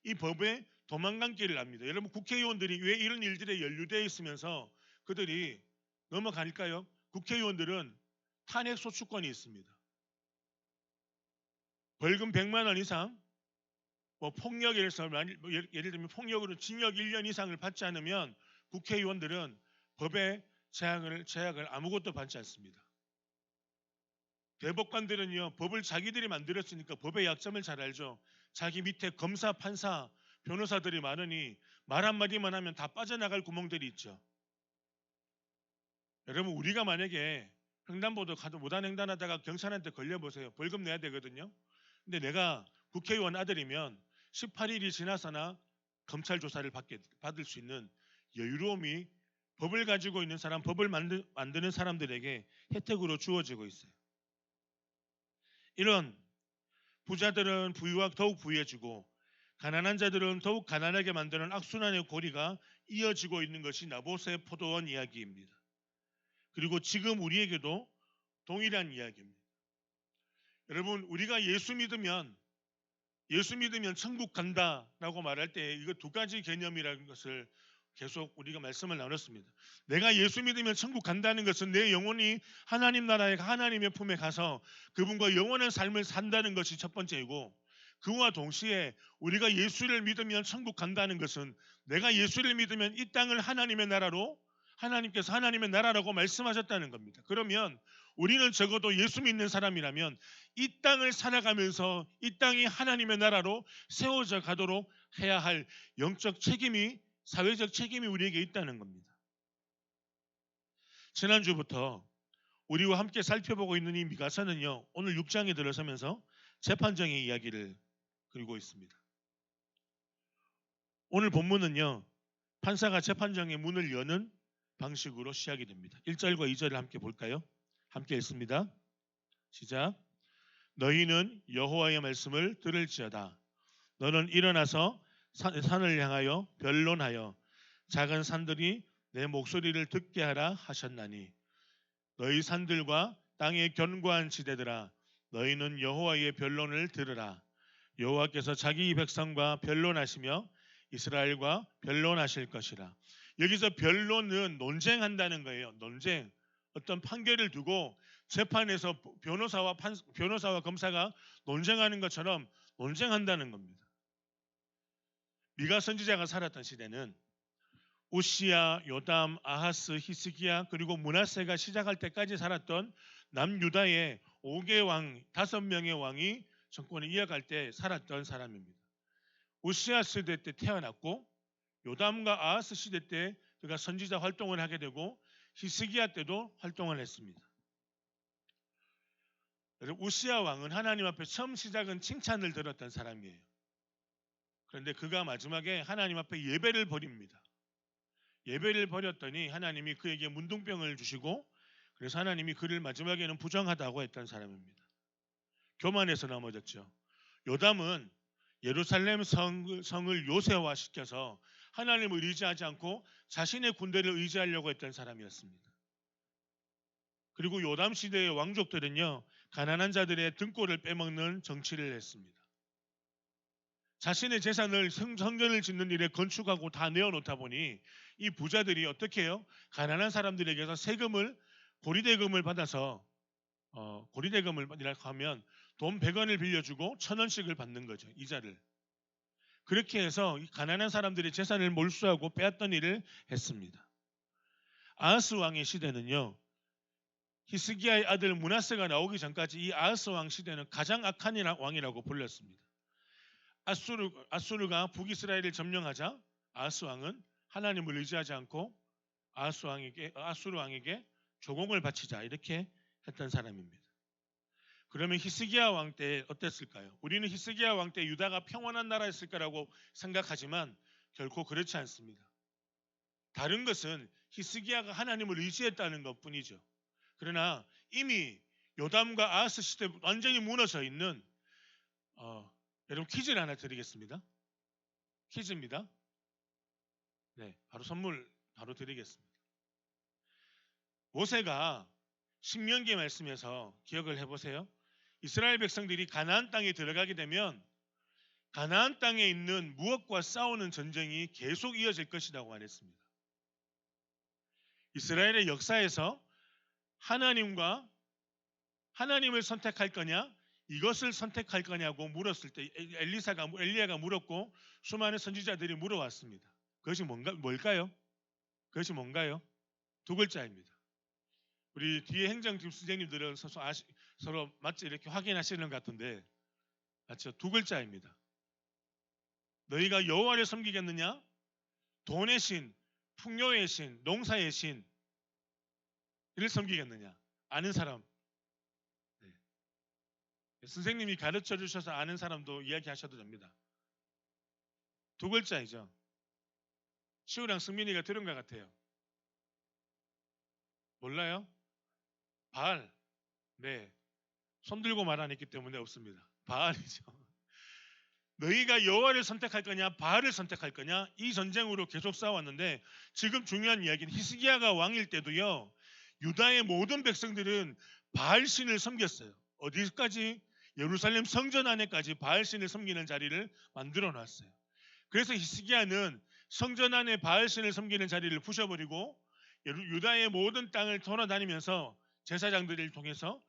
이 법의 도망간 길을 압니다. 여러분, 국회의원들이 왜 이런 일들에 연루되어 있으면서 그들이 넘어갈까요? 국회의원들은 탄핵 소추권이 있습니다. 벌금 100만 원 이상, 폭력에서 예를 들면 폭력으로 징역 1년 이상을 받지 않으면 국회의원들은 법의 제약을 아무것도 받지 않습니다. 대법관들은요, 법을 자기들이 만들었으니까 법의 약점을 잘 알죠. 자기 밑에 검사, 판사, 변호사들이 많으니 말 한마디만 하면 다 빠져나갈 구멍들이 있죠. 여러분, 우리가 만약에 횡단보도 가도 무단횡단하다가 경찰한테 걸려보세요. 벌금 내야 되거든요. 근데 내가 국회의원 아들이면 18일이 지나서나 검찰 조사를 받을 수 있는 여유로움이 법을 가지고 있는 사람, 법을 만드는 사람들에게 혜택으로 주어지고 있어요. 이런 부자들은 부유와 더욱 부유해지고 가난한 자들은 더욱 가난하게 만드는 악순환의 고리가 이어지고 있는 것이 나봇의 포도원 이야기입니다. 그리고 지금 우리에게도 동일한 이야기입니다. 여러분, 우리가 예수 믿으면 천국 간다라고 말할 때 이거 두 가지 개념이라는 것을 계속 우리가 말씀을 나눴습니다. 내가 예수 믿으면 천국 간다는 것은 내 영혼이 하나님 나라의 하나님의 품에 가서 그분과 영원한 삶을 산다는 것이 첫 번째이고, 그와 동시에 우리가 예수를 믿으면 천국 간다는 것은 내가 예수를 믿으면 이 땅을 하나님의 나라로, 하나님께서 하나님의 나라라고 말씀하셨다는 겁니다. 그러면 우리는 적어도 예수 믿는 사람이라면 이 땅을 살아가면서 이 땅이 하나님의 나라로 세워져 가도록 해야 할 영적 책임이, 사회적 책임이 우리에게 있다는 겁니다. 지난주부터 우리와 함께 살펴보고 있는 이 미가서는요, 오늘 6장에 들어서면서 재판정의 이야기를 그리고 있습니다. 오늘 본문은요, 판사가 재판정의 문을 여는 방식으로 시작이 됩니다. 1절과 2절을 함께 볼까요? 함께 읽습니다. 시작. 너희는 여호와의 말씀을 들을지어다. 너는 일어나서 산을 향하여 변론하여 작은 산들이 내 목소리를 듣게 하라 하셨나니, 너희 산들과 땅의 견고한 지대들아, 너희는 여호와의 변론을 들으라. 여호와께서 자기 백성과 변론하시며 이스라엘과 변론하실 것이라. 여기서 변론은 논쟁한다는 거예요. 논쟁. 어떤 판결을 두고 재판에서 변호사와 검사가 논쟁하는 것처럼 논쟁한다는 겁니다. 미가 선지자가 살았던 시대는 우시야, 요담, 아하스, 히스기야 그리고 므낫세가 시작할 때까지 살았던 남유다의 5개 왕, 5명의 왕이 정권을 이어갈 때 살았던 사람입니다. 우시야 시대 때 태어났고, 요담과 아하스 시대 때 그가 선지자 활동을 하게 되고, 히스기야 때도 활동을 했습니다. 우시야 왕은 하나님 앞에 처음 시작은 칭찬을 들었던 사람이에요. 그런데 그가 마지막에 하나님 앞에 예배를 버립니다. 예배를 버렸더니 하나님이 그에게 문둥병을 주시고, 그래서 하나님이 그를 마지막에는 부정하다고 했던 사람입니다. 교만해서 넘어졌죠. 요담은 예루살렘 성을 요새화시켜서 하나님을 의지하지 않고 자신의 군대를 의지하려고 했던 사람이었습니다. 그리고 요담 시대의 왕족들은요, 가난한 자들의 등골을 빼먹는 정치를 했습니다. 자신의 재산을 성전을 짓는 일에 건축하고 다 내어놓다 보니 이 부자들이 어떻게 해요? 가난한 사람들에게서 세금을, 고리대금을 받아서, 고리대금이라고 하면 돈 100원을 빌려주고 1000원씩을 받는 거죠. 이자를. 그렇게 해서 가난한 사람들의 재산을 몰수하고 빼앗던 일을 했습니다. 아하스 왕의 시대는요, 히스기야의 아들 므낫세가 나오기 전까지 이 아하스 왕 시대는 가장 악한 왕이라고 불렸습니다. 아수르가 북이스라엘을 점령하자 아하스 왕은 하나님을 의지하지 않고 아수르 왕에게 조공을 바치자, 이렇게 했던 사람입니다. 그러면 히스기야 왕 때 어땠을까요? 우리는 히스기야 왕 때 유다가 평온한 나라였을 거라고 생각하지만 결코 그렇지 않습니다. 다른 것은 히스기야가 하나님을 의지했다는 것뿐이죠. 그러나 이미 요담과 아하스 시대 완전히 무너져 있는, 여러분 퀴즈를 하나 드리겠습니다. 퀴즈입니다. 네, 바로 선물 바로 드리겠습니다. 모세가 신명기 말씀에서 기억을 해보세요. 이스라엘 백성들이 가나안 땅에 들어가게 되면 가나안 땅에 있는 무엇과 싸우는 전쟁이 계속 이어질 것이라고 말했습니다. 이스라엘의 역사에서 하나님을 선택할 거냐, 이것을 선택할 거냐고 물었을 때 엘리야가 물었고 수많은 선지자들이 물어왔습니다. 그것이 뭘까요? 그것이 뭔가요? 두 글자입니다. 우리 뒤에 행정팀 선생님들은 서로 맞지 이렇게 확인하시는 것 같은데, 맞죠? 두 글자입니다. 너희가 여호와를 섬기겠느냐? 돈의 신, 풍요의 신, 농사의 신 이를 섬기겠느냐? 아는 사람. 네. 선생님이 가르쳐 주셔서 아는 사람도 이야기하셔도 됩니다. 두 글자이죠. 시우랑 승민이가 들은 것 같아요. 몰라요? 바알. 네. 손 들고 말 안 했기 때문에 없습니다. 바알이죠. 너희가 여호와를 선택할 거냐 바알을 선택할 거냐 이 전쟁으로 계속 싸웠는데 지금 중요한 이야기는 히스기야가 왕일 때도요. 유다의 모든 백성들은 바알 신을 섬겼어요. 어디까지? 예루살렘 성전 안에까지 바알 신을 섬기는 자리를 만들어 놨어요. 그래서 히스기야는 성전 안에 바알 신을 섬기는 자리를 부셔버리고 유다의 모든 땅을 돌아다니면서 제사장들을 통해서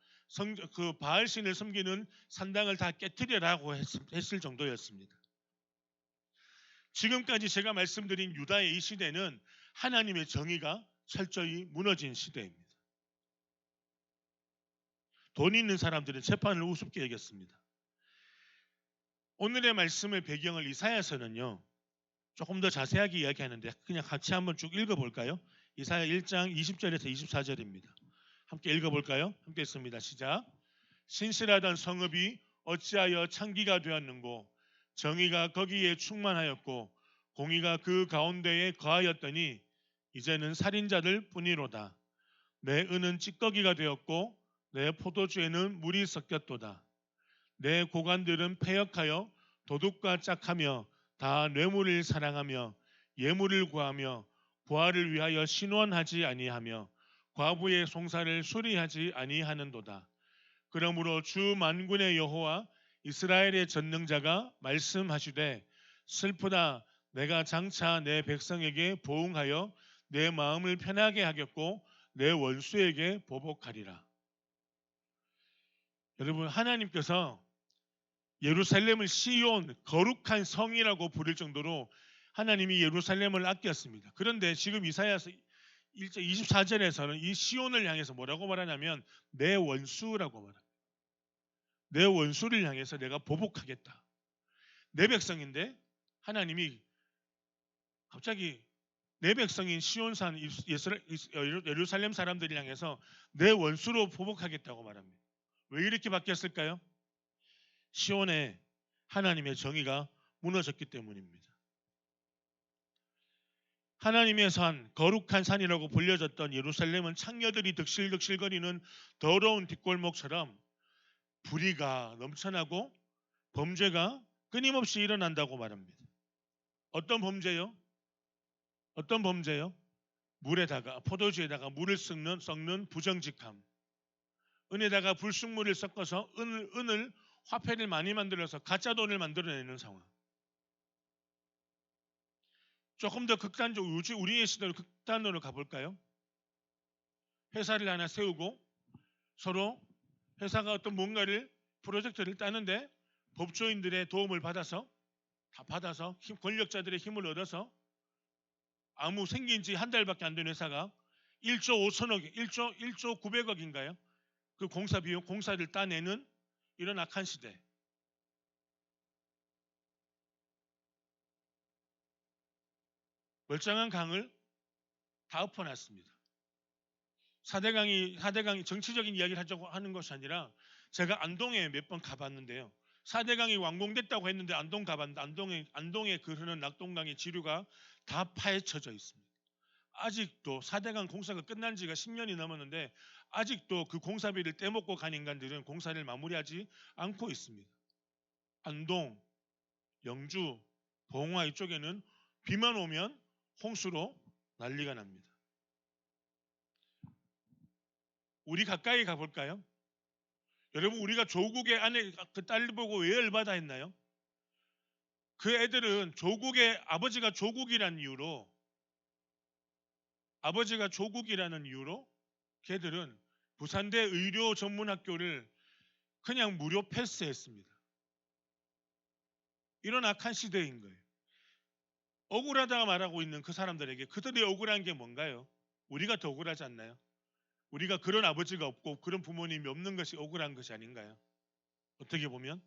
그 바알 신을 섬기는 산당을 다 깨뜨리라고 했을 정도였습니다. 지금까지 제가 말씀드린 유다의 이 시대는 하나님의 정의가 철저히 무너진 시대입니다. 돈 있는 사람들은 재판을 우습게 여겼습니다. 오늘의 말씀의 배경을 이사야서는요. 조금 더 자세하게 이야기하는데 그냥 같이 한번 쭉 읽어볼까요? 이사야 1장 20절에서 24절입니다. 함께 읽어볼까요? 함께 읽습니다. 시작. 신실하던 성읍이 어찌하여 창기가 되었는고 정의가 거기에 충만하였고 공의가 그 가운데에 거하였더니 이제는 살인자들 뿐이로다. 내 은은 찌꺼기가 되었고 내 포도주에는 물이 섞였도다. 내 고관들은 패역하여 도둑과 짝하며 다 뇌물을 사랑하며 예물을 구하며 부하를 위하여 신원하지 아니하며 과부의 송사를 수리하지 아니하는도다. 그러므로 주 만군의 여호와 이스라엘의 전능자가 말씀하시되 슬프다. 내가 장차 내 백성에게 보응하여 내 마음을 편하게 하겠고 내 원수에게 보복하리라. 여러분, 하나님께서 예루살렘을 시온 거룩한 성이라고 부를 정도로 하나님이 예루살렘을 아꼈습니다. 그런데 지금 이사야서 1장 24절에서는 이 시온을 향해서 뭐라고 말하냐면 내 원수라고 말합니다. 내 원수를 향해서 내가 보복하겠다. 내 백성인데 하나님이 갑자기 내 백성인 시온산 예루살렘 사람들을 향해서 내 원수로 보복하겠다고 말합니다. 왜 이렇게 바뀌었을까요? 시온에 하나님의 정의가 무너졌기 때문입니다. 하나님의 산, 거룩한 산이라고 불려졌던 예루살렘은 창녀들이 득실득실거리는 더러운 뒷골목처럼 불의가 넘쳐나고 범죄가 끊임없이 일어난다고 말합니다. 어떤 범죄요? 어떤 범죄요? 물에다가 포도주에다가 물을 섞는 부정직함. 은에다가 불순물을 섞어서 은을 화폐를 많이 만들어서 가짜 돈을 만들어내는 상황. 조금 더 극단적으로 우리의 시대로 극단으로 가볼까요? 회사를 하나 세우고 서로 회사가 어떤 뭔가를 프로젝트를 따는데 법조인들의 도움을 받아서 권력자들의 힘을 얻어서 아무 생긴 지 한 달밖에 안 된 회사가 1조 5천억, 1조 900억인가요? 그 공사 비용, 공사를 따내는 이런 악한 시대. 멀쩡한 강을 다 엎어놨습니다. 4대강이 정치적인 이야기를 하자고 하는 것이 아니라 제가 안동에 몇 번 가봤는데요. 4대강이 완공됐다고 했는데 안동 가봤는데 안동에 그 흐르는 낙동강의 지류가 다 파헤쳐져 있습니다. 아직도 4대강 공사가 끝난 지가 10년이 넘었는데 아직도 그 공사비를 떼먹고 간 인간들은 공사를 마무리하지 않고 있습니다. 안동, 영주, 봉화 이쪽에는 비만 오면 홍수로 난리가 납니다. 우리 가까이 가볼까요? 여러분, 우리가 조국의 아내 그 딸 보고 왜 열받아 했나요? 그 애들은 아버지가 조국이라는 이유로 걔들은 부산대 의료 전문학교를 그냥 무료 패스했습니다. 이런 악한 시대인 거예요. 억울하다가 말하고 있는 그 사람들에게 그들이 억울한 게 뭔가요? 우리가 더 억울하지 않나요? 우리가 그런 아버지가 없고 그런 부모님이 없는 것이 억울한 것이 아닌가요? 어떻게 보면.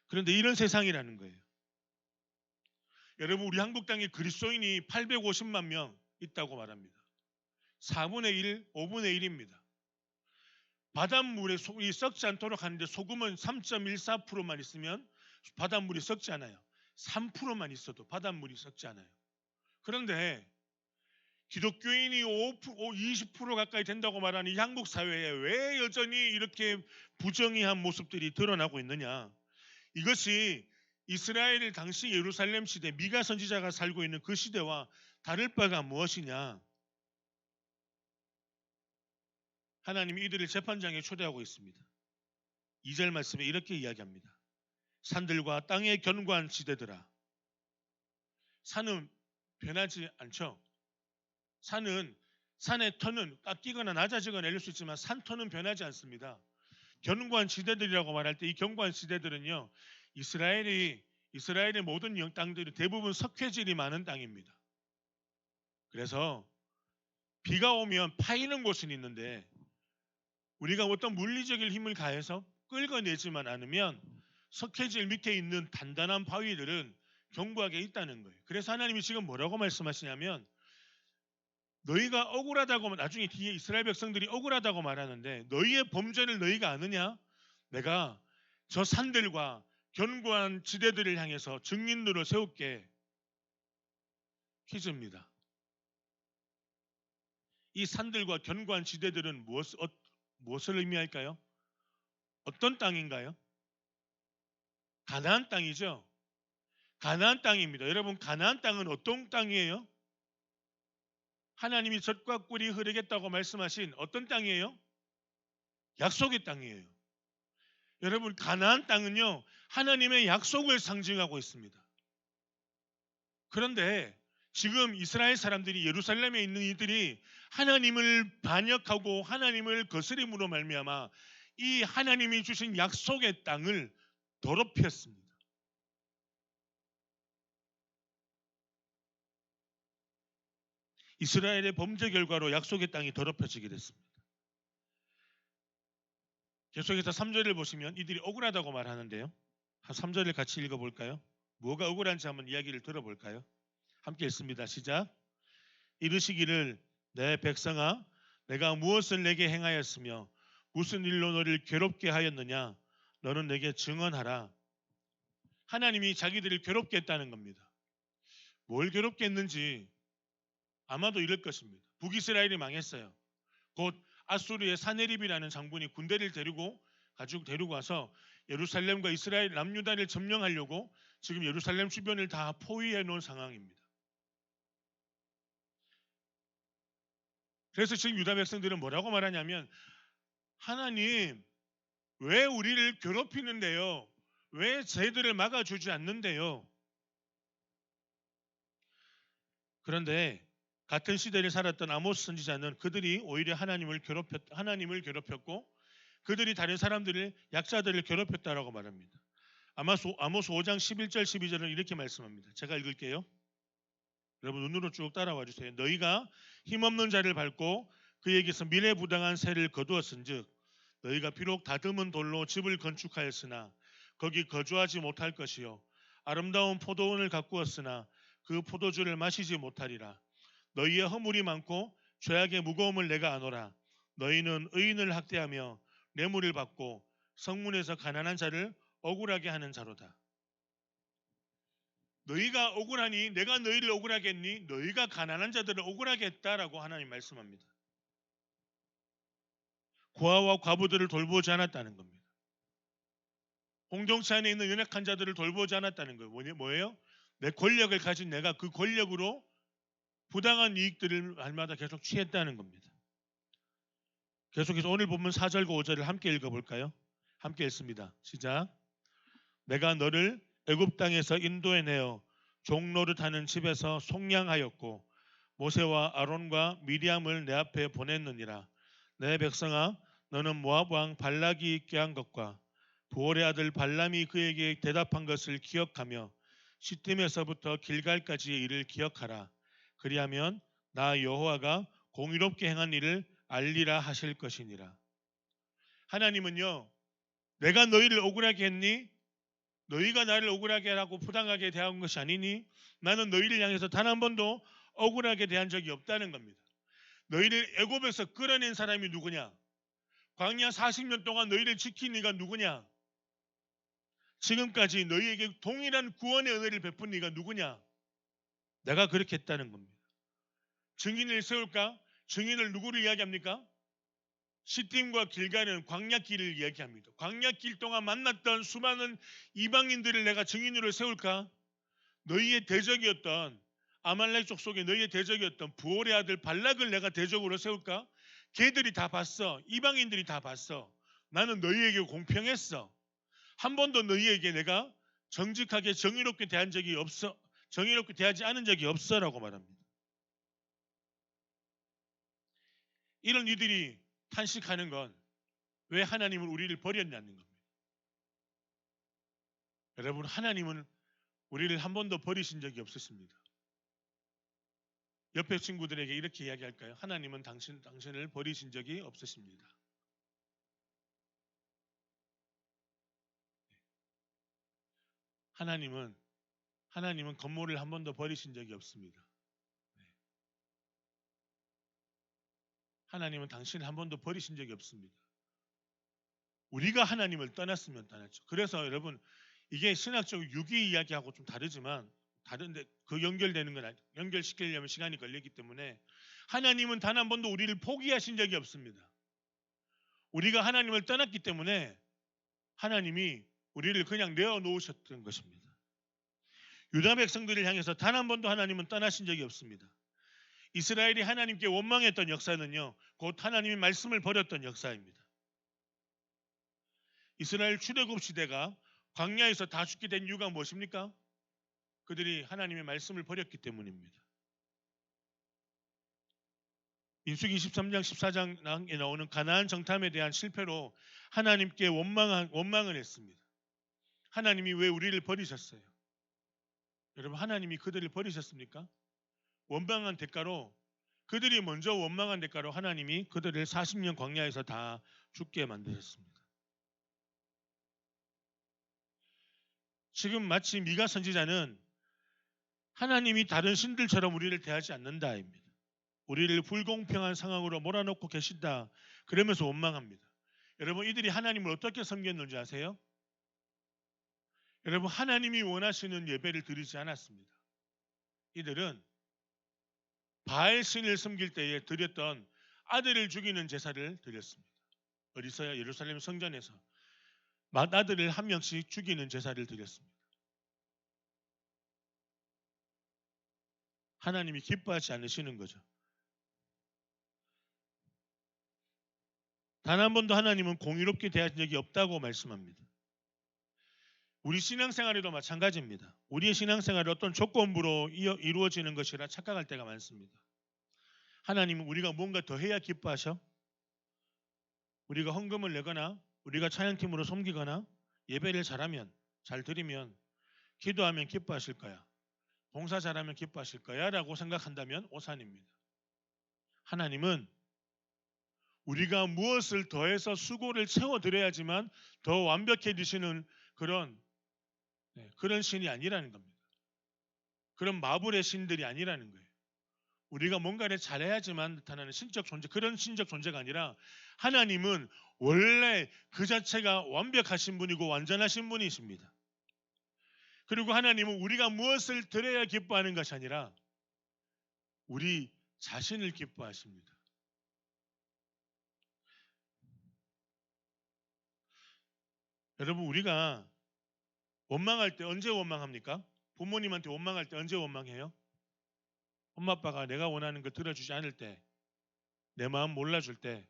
그런데 이런 세상이라는 거예요. 여러분, 우리 한국 땅에 그리스도인이 850만 명 있다고 말합니다. 4분의 1, 5분의 1입니다. 바닷물에 소금이 썩지 않도록 하는데 소금은 3.14%만 있으면 바닷물이 썩지 않아요. 3%만 있어도 바닷물이 썩지 않아요. 그런데 기독교인이 20% 가까이 된다고 말하는 이 한국 사회에 왜 여전히 이렇게 부정의한 모습들이 드러나고 있느냐? 이것이 이스라엘 당시 예루살렘 시대 미가 선지자가 살고 있는 그 시대와 다를 바가 무엇이냐? 하나님이 이들을 재판장에 초대하고 있습니다. 2절 말씀에 이렇게 이야기합니다. 산들과 땅의 견고한 지대들아. 산은 변하지 않죠. 산의 터는 깎이거나 낮아지거나 내릴 수 있지만 산 터는 변하지 않습니다. 견고한 지대들이라고 말할 때 이 견고한 지대들은요, 이스라엘의 모든 땅들이 대부분 석회질이 많은 땅입니다. 그래서 비가 오면 파이는 곳은 있는데 우리가 어떤 물리적인 힘을 가해서 끌어내지만 않으면 석회질 밑에 있는 단단한 바위들은 견고하게 있다는 거예요. 그래서 하나님이 지금 뭐라고 말씀하시냐면 너희가 억울하다고, 나중에 뒤에 이스라엘 백성들이 억울하다고 말하는데 너희의 범죄를 너희가 아느냐? 내가 저 산들과 견고한 지대들을 향해서 증인들을 세울게. 퀴즈입니다. 이 산들과 견고한 지대들은 무엇을 의미할까요? 어떤 땅인가요? 가나안 땅이죠. 가나안 땅입니다. 여러분, 가나안 땅은 어떤 땅이에요? 하나님이 젖과 꿀이 흐르겠다고 말씀하신 어떤 땅이에요? 약속의 땅이에요. 여러분, 가나안 땅은요, 하나님의 약속을 상징하고 있습니다. 그런데 지금 이스라엘 사람들이, 예루살렘에 있는 이들이 하나님을 반역하고 하나님을 거스림으로 말미암아 이 하나님이 주신 약속의 땅을 더럽혔습니다. 이스라엘의 범죄 결과로 약속의 땅이 더럽혀지게 됐습니다. 계속해서 3절을 보시면 이들이 억울하다고 말하는데요. 한 3절을 같이 읽어볼까요? 뭐가 억울한지 한번 이야기를 들어볼까요? 함께 읽습니다. 시작. 이르시기를 내 백성아 내가 무엇을 내게 행하였으며 무슨 일로 너를 괴롭게 하였느냐? 너는 내게 증언하라. 하나님이 자기들을 괴롭게 했다는 겁니다. 뭘 괴롭게 했는지 아마도 이럴 것입니다. 북이스라엘이 망했어요. 곧 아수르의 사네립이라는 장군이 군대를 데리고 와서 예루살렘과 이스라엘 남유다를 점령하려고 지금 예루살렘 주변을 다 포위해 놓은 상황입니다. 그래서 지금 유다 백성들은 뭐라고 말하냐면 하나님 왜 우리를 괴롭히는데요? 왜 저희들을 막아주지 않는데요? 그런데 같은 시대를 살았던 아모스 선지자는 그들이 오히려 하나님을 괴롭혔고 그들이 다른 사람들을, 약자들을 괴롭혔다라고 말합니다. 아모스 5장 11절 12절은 이렇게 말씀합니다. 제가 읽을게요. 여러분 눈으로 쭉 따라와 주세요. 너희가 힘없는 자를 밟고 그에게서 미래부당한 세를 거두었은즉 너희가 비록 다듬은 돌로 집을 건축하였으나 거기 거주하지 못할 것이요 아름다운 포도원을 가꾸었으나 그 포도주를 마시지 못하리라. 너희의 허물이 많고 죄악의 무거움을 내가 아노라. 너희는 의인을 학대하며 뇌물을 받고 성문에서 가난한 자를 억울하게 하는 자로다. 너희가 억울하니 내가 너희를 억울하게 했니? 너희가 가난한 자들을 억울하게 했다라고 하나님 말씀합니다. 고아와 과부들을 돌보지 않았다는 겁니다. 공동체 안에 있는 연약한 자들을 돌보지 않았다는 거예요. 뭐예요? 내 권력을 가진 내가 그 권력으로 부당한 이익들을 날마다 계속 취했다는 겁니다. 계속해서 오늘 본문 4절과 5절을 함께 읽어볼까요? 함께 읽습니다. 시작. 내가 너를 애굽 땅에서 인도해내어 종노릇하는 집에서 속량하였고 모세와 아론과 미리암을 내 앞에 보냈느니라. 내 백성아 너는 모압 왕 발락이 꾀한 것과 부올의 아들 발람이 그에게 대답한 것을 기억하며 시딤에서부터 길갈까지의 일을 기억하라. 그리하면 나 여호와가 공의롭게 행한 일을 알리라 하실 것이니라. 하나님은요, 내가 너희를 억울하게 했니? 너희가 나를 억울하게 하고 부당하게 대한 것이 아니니? 나는 너희를 향해서 단 한 번도 억울하게 대한 적이 없다는 겁니다. 너희를 애굽에서 끌어낸 사람이 누구냐? 광야 40년 동안 너희를 지킨 이가 누구냐? 지금까지 너희에게 동일한 구원의 은혜를 베푼 이가 누구냐? 내가 그렇게 했다는 겁니다. 증인을 세울까? 증인을 누구를 이야기합니까? 시딤과 길가는 광야길을 이야기합니다. 광야길 동안 만났던 수많은 이방인들을 내가 증인으로 세울까? 너희의 대적이었던 아말렉 족속의 너희의 대적이었던 부올의 아들 발락을 내가 대적으로 세울까? 걔들이 다 봤어. 이방인들이 다 봤어. 나는 너희에게 공평했어. 한 번도 너희에게 내가 정직하게 정의롭게 대한 적이 없어. 정의롭게 대하지 않은 적이 없어라고 말합니다. 이런 이들이 탄식하는 건 왜 하나님은 우리를 버렸냐는 겁니다. 여러분, 하나님은 우리를 한 번도 버리신 적이 없으십니다. 옆에 친구들에게 이렇게 이야기할까요? 하나님은 당신을 버리신 적이 없으십니다. 하나님은 건물을 한 번도 버리신 적이 없습니다. 하나님은 당신을 한 번도 버리신 적이 없습니다. 우리가 하나님을 떠났으면 떠났죠. 그래서 여러분, 이게 신학적 유기 이야기하고 좀 다른데 그 연결시키려면 시간이 걸리기 때문에 하나님은 단 한 번도 우리를 포기하신 적이 없습니다. 우리가 하나님을 떠났기 때문에 하나님이 우리를 그냥 내어놓으셨던 것입니다. 유다 백성들을 향해서 단 한 번도 하나님은 떠나신 적이 없습니다. 이스라엘이 하나님께 원망했던 역사는요, 곧 하나님의 말씀을 버렸던 역사입니다. 이스라엘 출애굽 시대가 광야에서 다 죽게 된 이유가 무엇입니까? 그들이 하나님의 말씀을 버렸기 때문입니다. 민수기 23장 14장에 나오는 가나안 정탐에 대한 실패로 하나님께 원망을 했습니다. 하나님이 왜 우리를 버리셨어요? 여러분, 하나님이 그들을 버리셨습니까? 원망한 대가로, 그들이 먼저 원망한 대가로 하나님이 그들을 40년 광야에서 다 죽게 만드셨습니다. 지금 마치 미가 선지자는 하나님이 다른 신들처럼 우리를 대하지 않는다입니다. 우리를 불공평한 상황으로 몰아넣고 계신다. 그러면서 원망합니다. 여러분, 이들이 하나님을 어떻게 섬겼는지 아세요? 여러분, 하나님이 원하시는 예배를 드리지 않았습니다. 이들은 바알 신을 섬길 때에 드렸던 아들을 죽이는 제사를 드렸습니다. 어디서요? 예루살렘 성전에서 맏아들을 한 명씩 죽이는 제사를 드렸습니다. 하나님이 기뻐하지 않으시는 거죠. 단 한 번도 하나님은 공의롭게 대하신 적이 없다고 말씀합니다. 우리 신앙생활에도 마찬가지입니다. 우리의 신앙생활이 어떤 조건부로 이루어지는 것이라 착각할 때가 많습니다. 하나님은 우리가 뭔가 더 해야 기뻐하셔? 우리가 헌금을 내거나 우리가 찬양팀으로 섬기거나 예배를 잘하면, 잘 드리면, 기도하면 기뻐하실 거야. 봉사 잘하면 기뻐하실 거야 라고 생각한다면 오산입니다. 하나님은 우리가 무엇을 더해서 수고를 채워드려야지만 더 완벽해지시는 그런 신이 아니라는 겁니다. 그런 마블의 신들이 아니라는 거예요. 우리가 뭔가를 잘해야지만 나타나는 신적 존재, 그런 신적 존재가 아니라 하나님은 원래 그 자체가 완벽하신 분이고 완전하신 분이십니다. 그리고 하나님은 우리가 무엇을 드려야 기뻐하는 것이 아니라 우리 자신을 기뻐하십니다. 여러분, 우리가 원망할 때 언제 원망합니까? 부모님한테 원망할 때 언제 원망해요? 엄마 아빠가 내가 원하는 걸 들어주지 않을 때, 내 마음 몰라줄 때,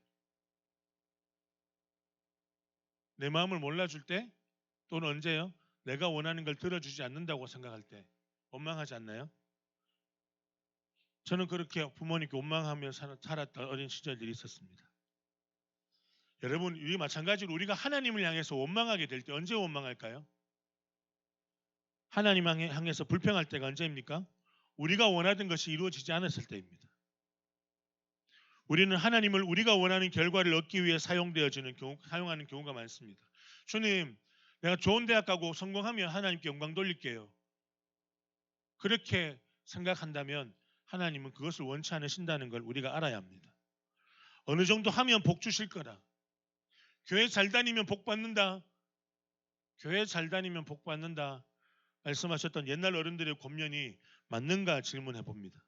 내 마음을 몰라줄 때, 또는 언제요? 내가 원하는 걸 들어주지 않는다고 생각할 때 원망하지 않나요? 저는 그렇게 부모님께 원망하며 살았던 어린 시절들이 있었습니다. 여러분, 이 마찬가지로 우리가 하나님을 향해서 원망하게 될 때 언제 원망할까요? 하나님 향해서 불평할 때가 언제입니까? 우리가 원하던 것이 이루어지지 않았을 때입니다. 우리는 하나님을 우리가 원하는 결과를 얻기 위해 사용하는 경우가 많습니다. 주님, 내가 좋은 대학 가고 성공하면 하나님께 영광 돌릴게요. 그렇게 생각한다면 하나님은 그것을 원치 않으신다는 걸 우리가 알아야 합니다. 어느 정도 하면 복 주실 거다. 교회 잘 다니면 복 받는다. 교회 잘 다니면 복 받는다. 말씀하셨던 옛날 어른들의 권면이 맞는가 질문해 봅니다.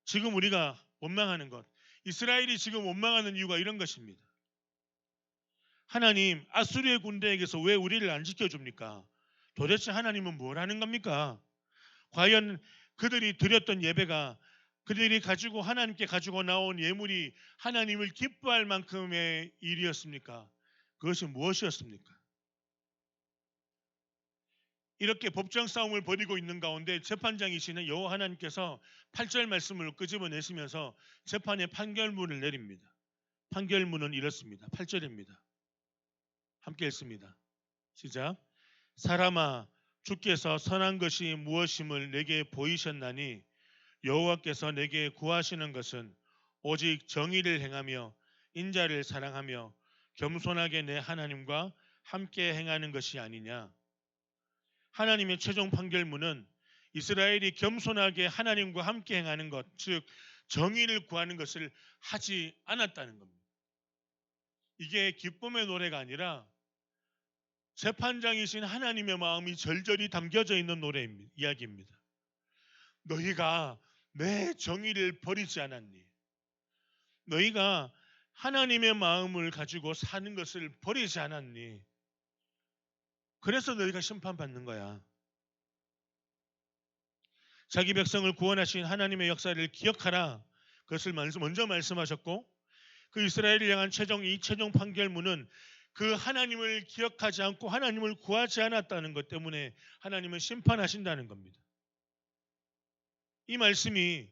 지금 우리가 원망하는 것, 이스라엘이 지금 원망하는 이유가 이런 것입니다. 하나님, 아수르의 군대에게서 왜 우리를 안 지켜줍니까? 도대체 하나님은 뭘 하는 겁니까? 과연 그들이 드렸던 예배가, 그들이 가지고 하나님께 가지고 나온 예물이 하나님을 기뻐할 만큼의 일이었습니까? 그것이 무엇이었습니까? 이렇게 법정 싸움을 벌이고 있는 가운데 재판장이시는 여호와 하나님께서 8절 말씀을 끄집어내시면서 재판의 판결문을 내립니다. 판결문은 이렇습니다. 8절입니다. 함께 읽습니다. 시작. 사람아, 주께서 선한 것이 무엇임을 내게 보이셨나니 여호와께서 내게 구하시는 것은 오직 정의를 행하며 인자를 사랑하며 겸손하게 내 하나님과 함께 행하는 것이 아니냐. 하나님의 최종 판결문은 이스라엘이 겸손하게 하나님과 함께 행하는 것, 즉 정의를 구하는 것을 하지 않았다는 겁니다. 이게 기쁨의 노래가 아니라 재판장이신 하나님의 마음이 절절히 담겨져 있는 노래입니다. 이야기입니다. 너희가 내 정의를 버리지 않았니? 너희가 하나님의 마음을 가지고 사는 것을 버리지 않았니? 그래서 너희가 심판받는 거야. 자기 백성을 구원하신 하나님의 역사를 기억하라. 그것을 먼저 말씀하셨고, 그 이스라엘을 향한 이 최종 판결문은 그 하나님을 기억하지 않고 하나님을 구하지 않았다는 것 때문에 하나님은 심판하신다는 겁니다. 이 말씀이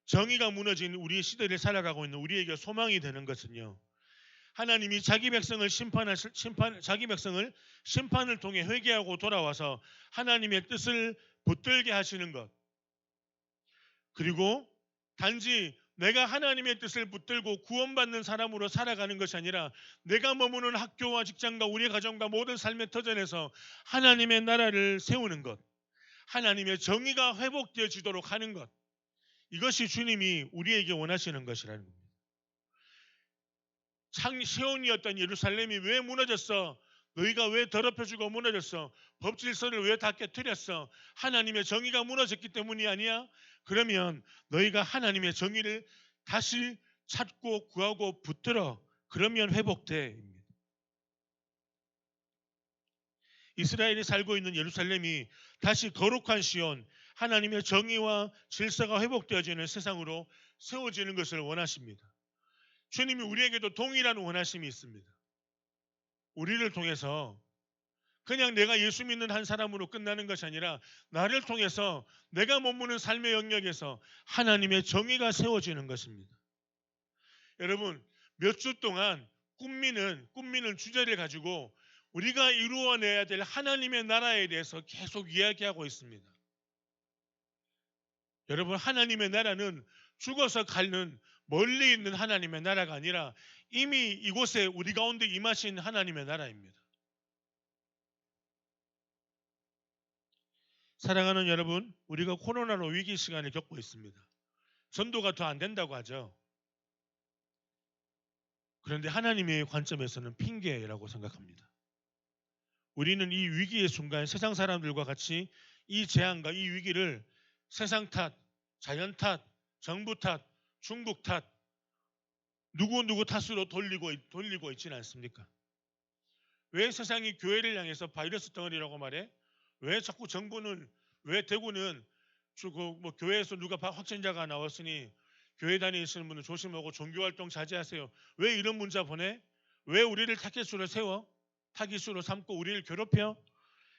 정의가 무너진 우리의 시대를 살아가고 있는 우리에게 소망이 되는 것은요, 하나님이 자기 백성을 심판을 통해 회개하고 돌아와서 하나님의 뜻을 붙들게 하시는 것, 그리고 단지 내가 하나님의 뜻을 붙들고 구원받는 사람으로 살아가는 것이 아니라 내가 머무는 학교와 직장과 우리의 가정과 모든 삶의 터전에서 하나님의 나라를 세우는 것, 하나님의 정의가 회복되어지도록 하는 것, 이것이 주님이 우리에게 원하시는 것이라는 겁니다. 시온이었던 예루살렘이 왜 무너졌어? 너희가 왜 더럽혀지고 무너졌어? 법질서를 왜 다 깨뜨렸어? 하나님의 정의가 무너졌기 때문이 아니야? 그러면 너희가 하나님의 정의를 다시 찾고 구하고 붙들어. 그러면 회복돼. 이스라엘이 살고 있는 예루살렘이 다시 거룩한 시온, 하나님의 정의와 질서가 회복되어지는 세상으로 세워지는 것을 원하십니다. 주님이 우리에게도 동일한 원하심이 있습니다. 우리를 통해서 그냥 내가 예수 믿는 한 사람으로 끝나는 것이 아니라 나를 통해서 내가 머무는 삶의 영역에서 하나님의 정의가 세워지는 것입니다. 여러분, 몇 주 동안 꿈미는 주제를 가지고 우리가 이루어내야 될 하나님의 나라에 대해서 계속 이야기하고 있습니다. 여러분, 하나님의 나라는 죽어서 가는 멀리 있는 하나님의 나라가 아니라 이미 이곳에 우리 가운데 임하신 하나님의 나라입니다. 사랑하는 여러분, 우리가 코로나로 위기 시간을 겪고 있습니다. 전도가 더 안 된다고 하죠. 그런데 하나님의 관점에서는 핑계라고 생각합니다. 우리는 이 위기의 순간 세상 사람들과 같이 이 재앙과 이 위기를 세상 탓, 자연 탓, 정부 탓, 중국 탓, 누구 탓으로 돌리고 있지는 않습니까? 왜 세상이 교회를 향해서 바이러스 덩어리라고 말해? 왜 자꾸 정부는, 왜 대구는 뭐 교회에서 누가 확진자가 나왔으니 교회 다니시는 분들 조심하고 종교활동 자제하세요. 왜 이런 문자 보내? 왜 우리를 타깃수로 세워? 타깃수로 삼고 우리를 괴롭혀?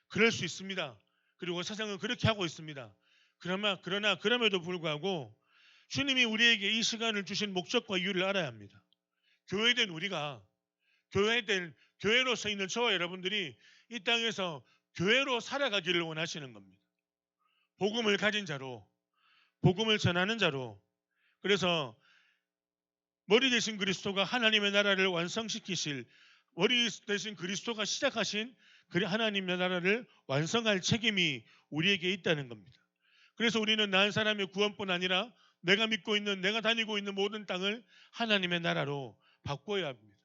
그럴 수 있습니다. 그리고 세상은 그렇게 하고 있습니다. 그러나 그럼에도 불구하고 주님이 우리에게 이 시간을 주신 목적과 이유를 알아야 합니다. 교회된 우리가, 교회로서 있는 저와 여러분들이 이 땅에서 교회로 살아가기를 원하시는 겁니다. 복음을 가진 자로, 복음을 전하는 자로. 그래서 머리 대신 그리스도가 하나님의 나라를 완성시키실, 머리 대신 그리스도가 시작하신 하나님의 나라를 완성할 책임이 우리에게 있다는 겁니다. 그래서 우리는 난 사람의 구원뿐 아니라 내가 믿고 있는, 내가 다니고 있는 모든 땅을 하나님의 나라로 바꿔야 합니다.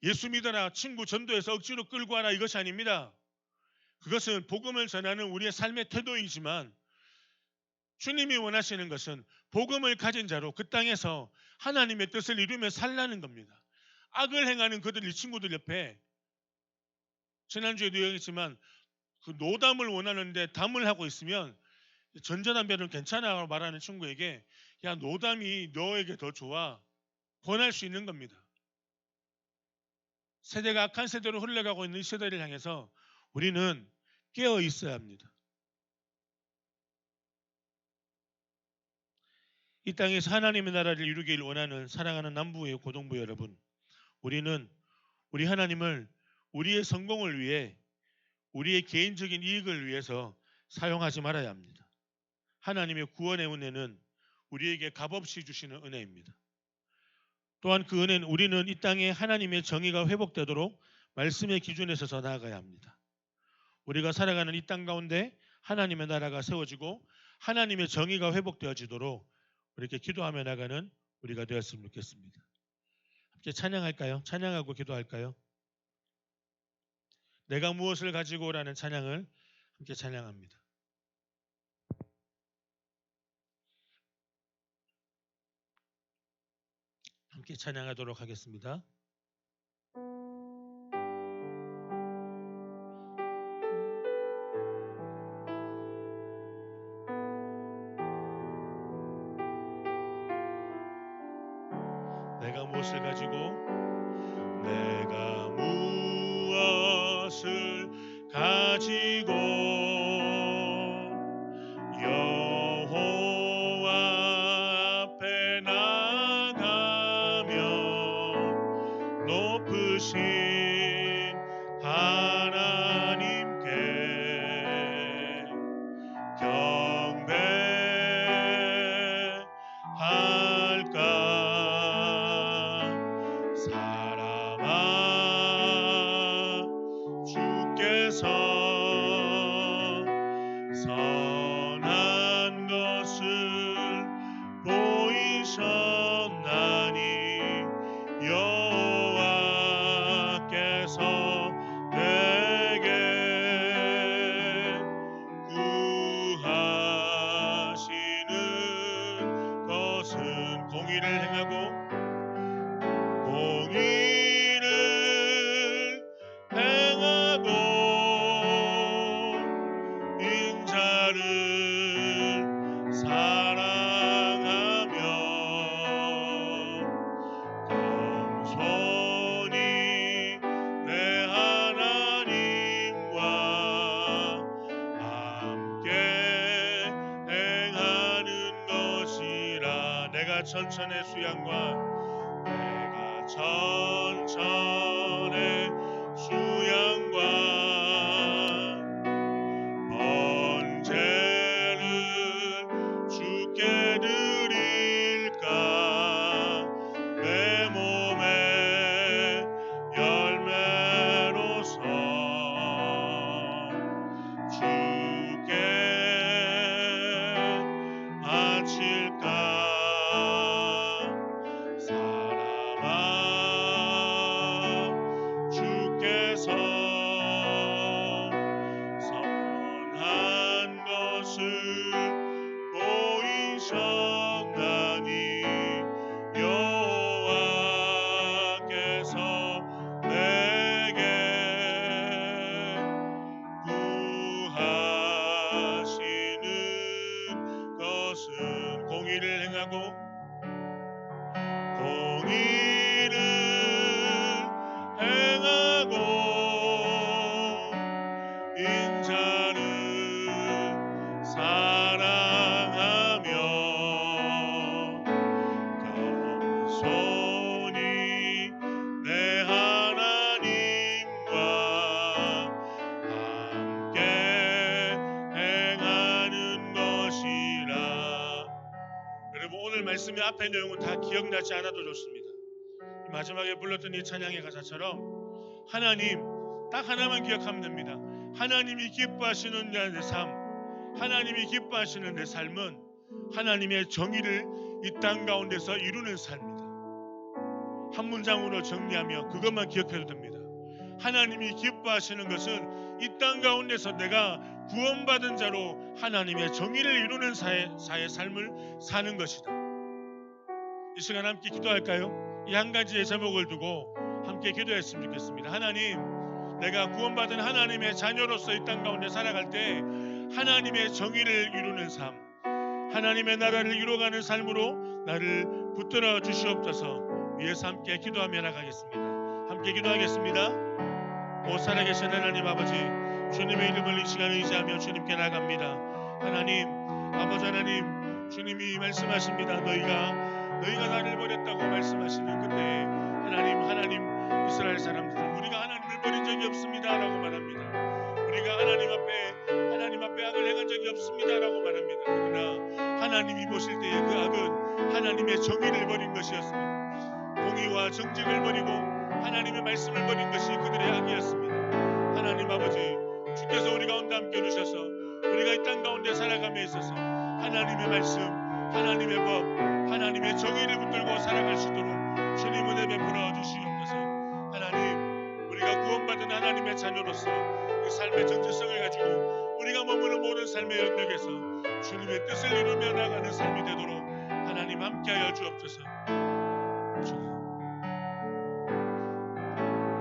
예수 믿어라, 친구 전도해서 억지로 끌고 와라, 이것이 아닙니다. 그것은 복음을 전하는 우리의 삶의 태도이지만 주님이 원하시는 것은 복음을 가진 자로 그 땅에서 하나님의 뜻을 이루며 살라는 겁니다. 악을 행하는 그들 이 친구들 옆에 지난주에도 얘기했지만 그 노담을 원하는데 담을 하고 있으면 전자담배는 괜찮아 말하는 친구에게 야 노담이 너에게 더 좋아 권할 수 있는 겁니다. 세대가 악한 세대로 흘러가고 있는 이 세대를 향해서 우리는 깨어 있어야 합니다. 이 땅에서 하나님의 나라를 이루길 원하는 사랑하는 남부의 고동부 여러분, 우리는 우리 하나님을 우리의 성공을 위해 우리의 개인적인 이익을 위해서 사용하지 말아야 합니다. 하나님의 구원의 은혜는 우리에게 값없이 주시는 은혜입니다. 또한 그 은혜는 우리는 이 땅에 하나님의 정의가 회복되도록 말씀의 기준에 서서 나아가야 합니다. 우리가 살아가는 이 땅 가운데 하나님의 나라가 세워지고 하나님의 정의가 회복되어지도록 이렇게 기도하며 나가는 우리가 되었으면 좋겠습니다. 함께 찬양할까요? 찬양하고 기도할까요? 내가 무엇을 가지고라는 찬양을 함께 찬양합니다. 함께 찬양하도록 하겠습니다. 내가 무엇을 가지고 내가 무엇을 가지고 여호와 앞에 나가며 높으신 하나님께 경배할까 사랑아 주께서 선한 것을 보이셨나니 여호와께서 내게 구하시는 것은 공의를 행하고 공의를 행하고 인자를 사랑하며 겸손히 내 하나님과 함께 행하는 것이라. 내가 천천의 수양과 내가 천천의 수양과 번제를 주께 드릴까 내 몸의 열매로서 주께 바칠까 사랑아 주께서 선한 것을 보이셨나니 여호와께서 내게 구하시는 것은 공의를 행하고 공의를 행하고 인자를 사랑하며 겸손히 내 하나님과 함께 행하는 것이라. 여러분 오늘 말씀의 앞의 내용은 다 기억나지 않아도 좋습니다. 이 마지막에 불렀던 이 찬양의 가사처럼 하나님 딱 하나만 기억하면 됩니다. 하나님이 기뻐하시는 내 삶, 하나님이 기뻐하시는 내 삶은 하나님의 정의를 이 땅 가운데서 이루는 삶이다. 한 문장으로 정리하며 그것만 기억해도 됩니다. 하나님이 기뻐하시는 것은 이 땅 가운데서 내가 구원받은 자로 하나님의 정의를 이루는 사의 삶을 사는 것이다. 이 시간 함께 기도할까요? 이 한 가지의 제목을 두고 함께 기도했으면 좋겠습니다. 하나님, 내가 구원받은 하나님의 자녀로서 이 땅 가운데 살아갈 때 하나님의 정의를 이루는 삶, 하나님의 나라를 이루어가는 삶으로 나를 붙들어 주시옵소서. 위에서 함께 기도하며 나가겠습니다. 함께 기도하겠습니다. 오 살아계신 하나님 아버지, 주님의 이름을 이 시간 의지하며 주님께 나갑니다. 하나님, 아버지 하나님, 주님이 말씀하십니다. 너희가 나를 버렸다고 말씀하시는 그때 하나님 이스라엘 사람들은 우리가 하나님을 버린 적이 없습니다라고 말합니다. 우리가 하나님 앞에 악을 행한 적이 없습니다라고 말합니다. 그러나 하나님이 보실 때에 그 악은 하나님의 정의를 버린 것이었습니다. 공의와 정직을 버리고 하나님의 말씀을 버린 것이 그들의 악이었습니다. 하나님 아버지, 주께서 우리 가운데 함께 해주셔서 우리가 이 땅 가운데 살아감에 있어서 하나님의 말씀, 하나님의 법, 하나님의 정의를 붙들고 살아갈 수 있도록 주님 은혜 베풀어 주시옵소서. 하나님, 우리가 구원받은 하나님의 자녀로서 그 삶의 정체성을 가지고 우리가 머무는 모든 삶의 영역에서 주님의 뜻을 이루며 나가는 삶이 되도록 하나님 함께하여 주옵소서.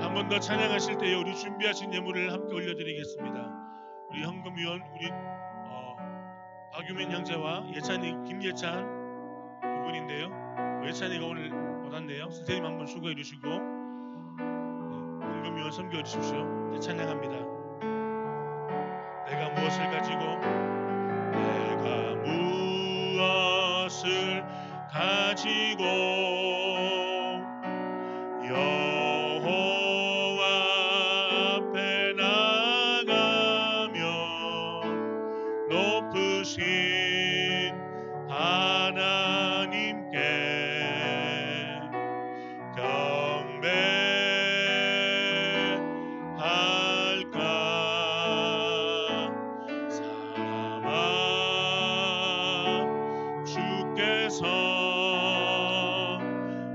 한 번 더 찬양하실 때에 우리 준비하신 예물을 함께 올려드리겠습니다. 우리 헌금위원 우리 박유민 형제와 김예찬 두 분인데요. 예찬이가 오늘 못 왔네요. 선생님 한번 수고해 주시고 헌금위원 섬겨 주십시오. 찬양합니다. 내가 무엇을 가지고 여호와 앞에 나가며 높으신 하나님께 경배할까. 사랑아, 주께서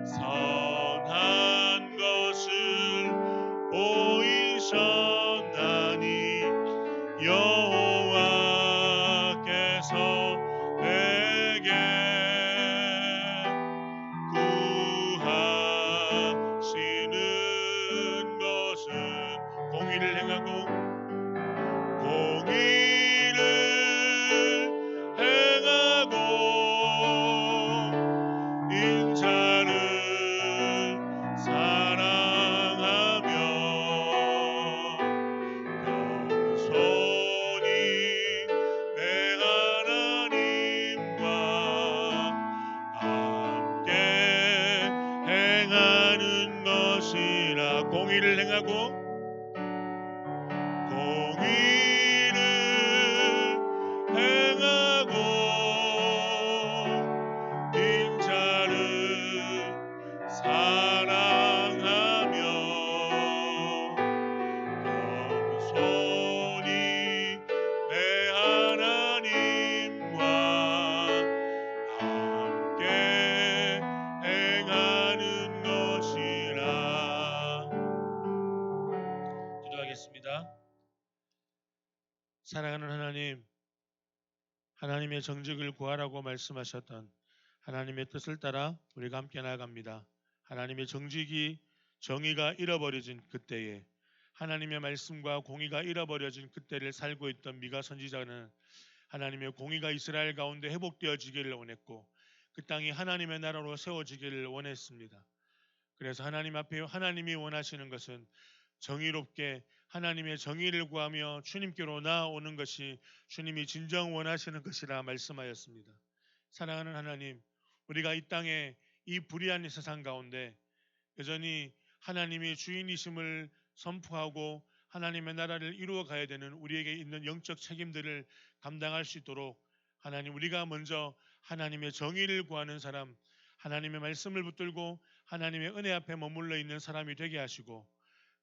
선한 것을 보이셨나니 여호와께서 내게 구하시는 것은 공의를 행하고 인자를 사랑하며 겸손히 내 하나님과 함께 행하는 것이라. 공의를 행하고 인자를 사랑하며 겸손히 내 하나님과 함께 행하는 것이라. 기도하겠습니다. 사랑하는 하나님, 하나님의 정직을 구하라고 말씀하셨던 하나님의 뜻을 따라 우리가 함께 나아갑니다. 하나님의 정의가 잃어버려진 그때에, 하나님의 말씀과 공의가 잃어버려진 그때를 살고 있던 미가 선지자는 하나님의 공의가 이스라엘 가운데 회복되어지기를 원했고 그 땅이 하나님의 나라로 세워지기를 원했습니다. 그래서 하나님 앞에 하나님이 원하시는 것은 정의롭게 하나님의 정의를 구하며 주님께로 나아오는 것이 주님이 진정 원하시는 것이라 말씀하였습니다. 사랑하는 하나님, 우리가 이 땅에 이 불의한 세상 가운데 여전히 하나님이 주인이심을 선포하고 하나님의 나라를 이루어 가야 되는 우리에게 있는 영적 책임들을 감당할 수 있도록 하나님, 우리가 먼저 하나님의 정의를 구하는 사람, 하나님의 말씀을 붙들고 하나님의 은혜 앞에 머물러 있는 사람이 되게 하시고,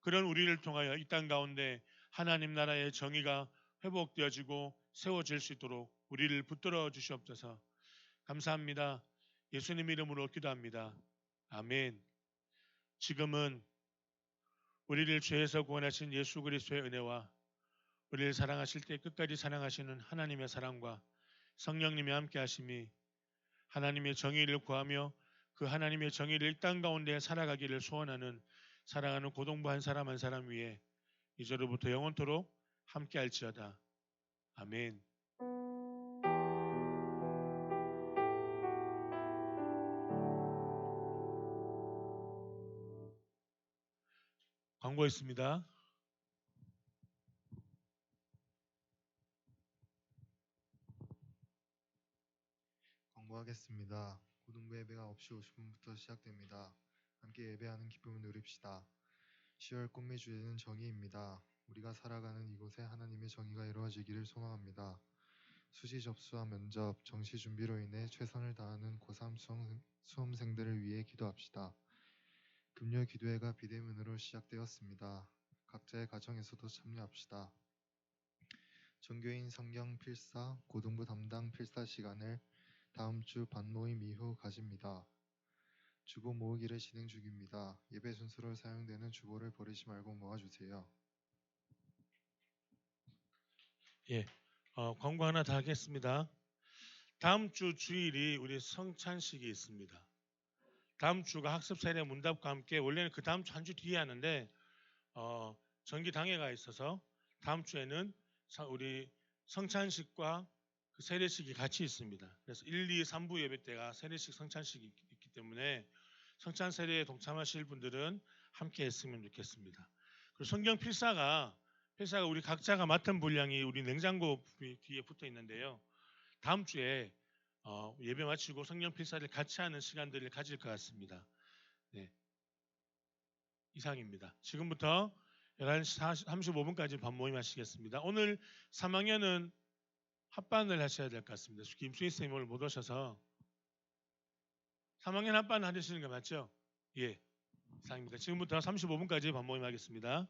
그런 우리를 통하여 이 땅 가운데 하나님 나라의 정의가 회복되어지고 세워질 수 있도록 우리를 붙들어 주시옵소서. 감사합니다. 예수님 이름으로 기도합니다. 아멘. 지금은 우리를 죄에서 구원하신 예수 그리스도의 은혜와 우리를 사랑하실 때 끝까지 사랑하시는 하나님의 사랑과 성령님의 함께 하심이 하나님의 정의를 구하며 그 하나님의 정의를 이 땅 가운데 살아가기를 소원하는 사랑하는 고동부 한 사람 한 사람 위에 이제로부터 영원토록 함께 할지어다. 아멘. 광고 있습니다. 광고하겠습니다. 고등부 예배가 9시 50분부터 시작됩니다. 함께 예배하는 기쁨을 누립시다. 10월 꽃미 주제는 정의입니다. 우리가 살아가는 이곳에 하나님의 정의가 이루어지기를 소망합니다. 수시 접수와 면접, 정시 준비로 인해 최선을 다하는 고3 수험생들을 위해 기도합시다. 금요 기도회가 비대면으로 시작되었습니다. 각자의 가정에서도 참여합시다. 전교인 성경 필사, 고등부 담당 필사 시간을 다음 주 반모임 이후 가집니다. 주보 모으기를 진행 중입니다. 예배 순서로 사용되는 주보를 버리지 말고 모아주세요. 예, 광고 하나 더 하겠습니다. 다음 주 주일이 우리 성찬식이 있습니다. 다음 주가 학습 세례 문답과 함께 원래는 그 다음 주 한 주 뒤에 하는데 정기 당회가 있어서 다음 주에는 우리 성찬식과 그 세례식이 같이 있습니다. 그래서 1, 2, 3부 예배 때가 세례식 성찬식이 있기 때문에 성찬 세례에 동참하실 분들은 함께 했으면 좋겠습니다. 그리고 성경 필사가 우리 각자가 맡은 분량이 우리 냉장고 뒤에 붙어 있는데요. 다음 주에 예배 마치고 성경 필사를 같이 하는 시간들을 가질 것 같습니다. 네, 이상입니다. 지금부터 11시 35분까지 반모임 하시겠습니다. 오늘 3학년은 합반을 하셔야 될 것 같습니다. 김수희 선생님 오늘 못 오셔서 3학년 합반 하시는 거 맞죠? 예, 이상입니다. 지금부터 35분까지 반모임 하겠습니다.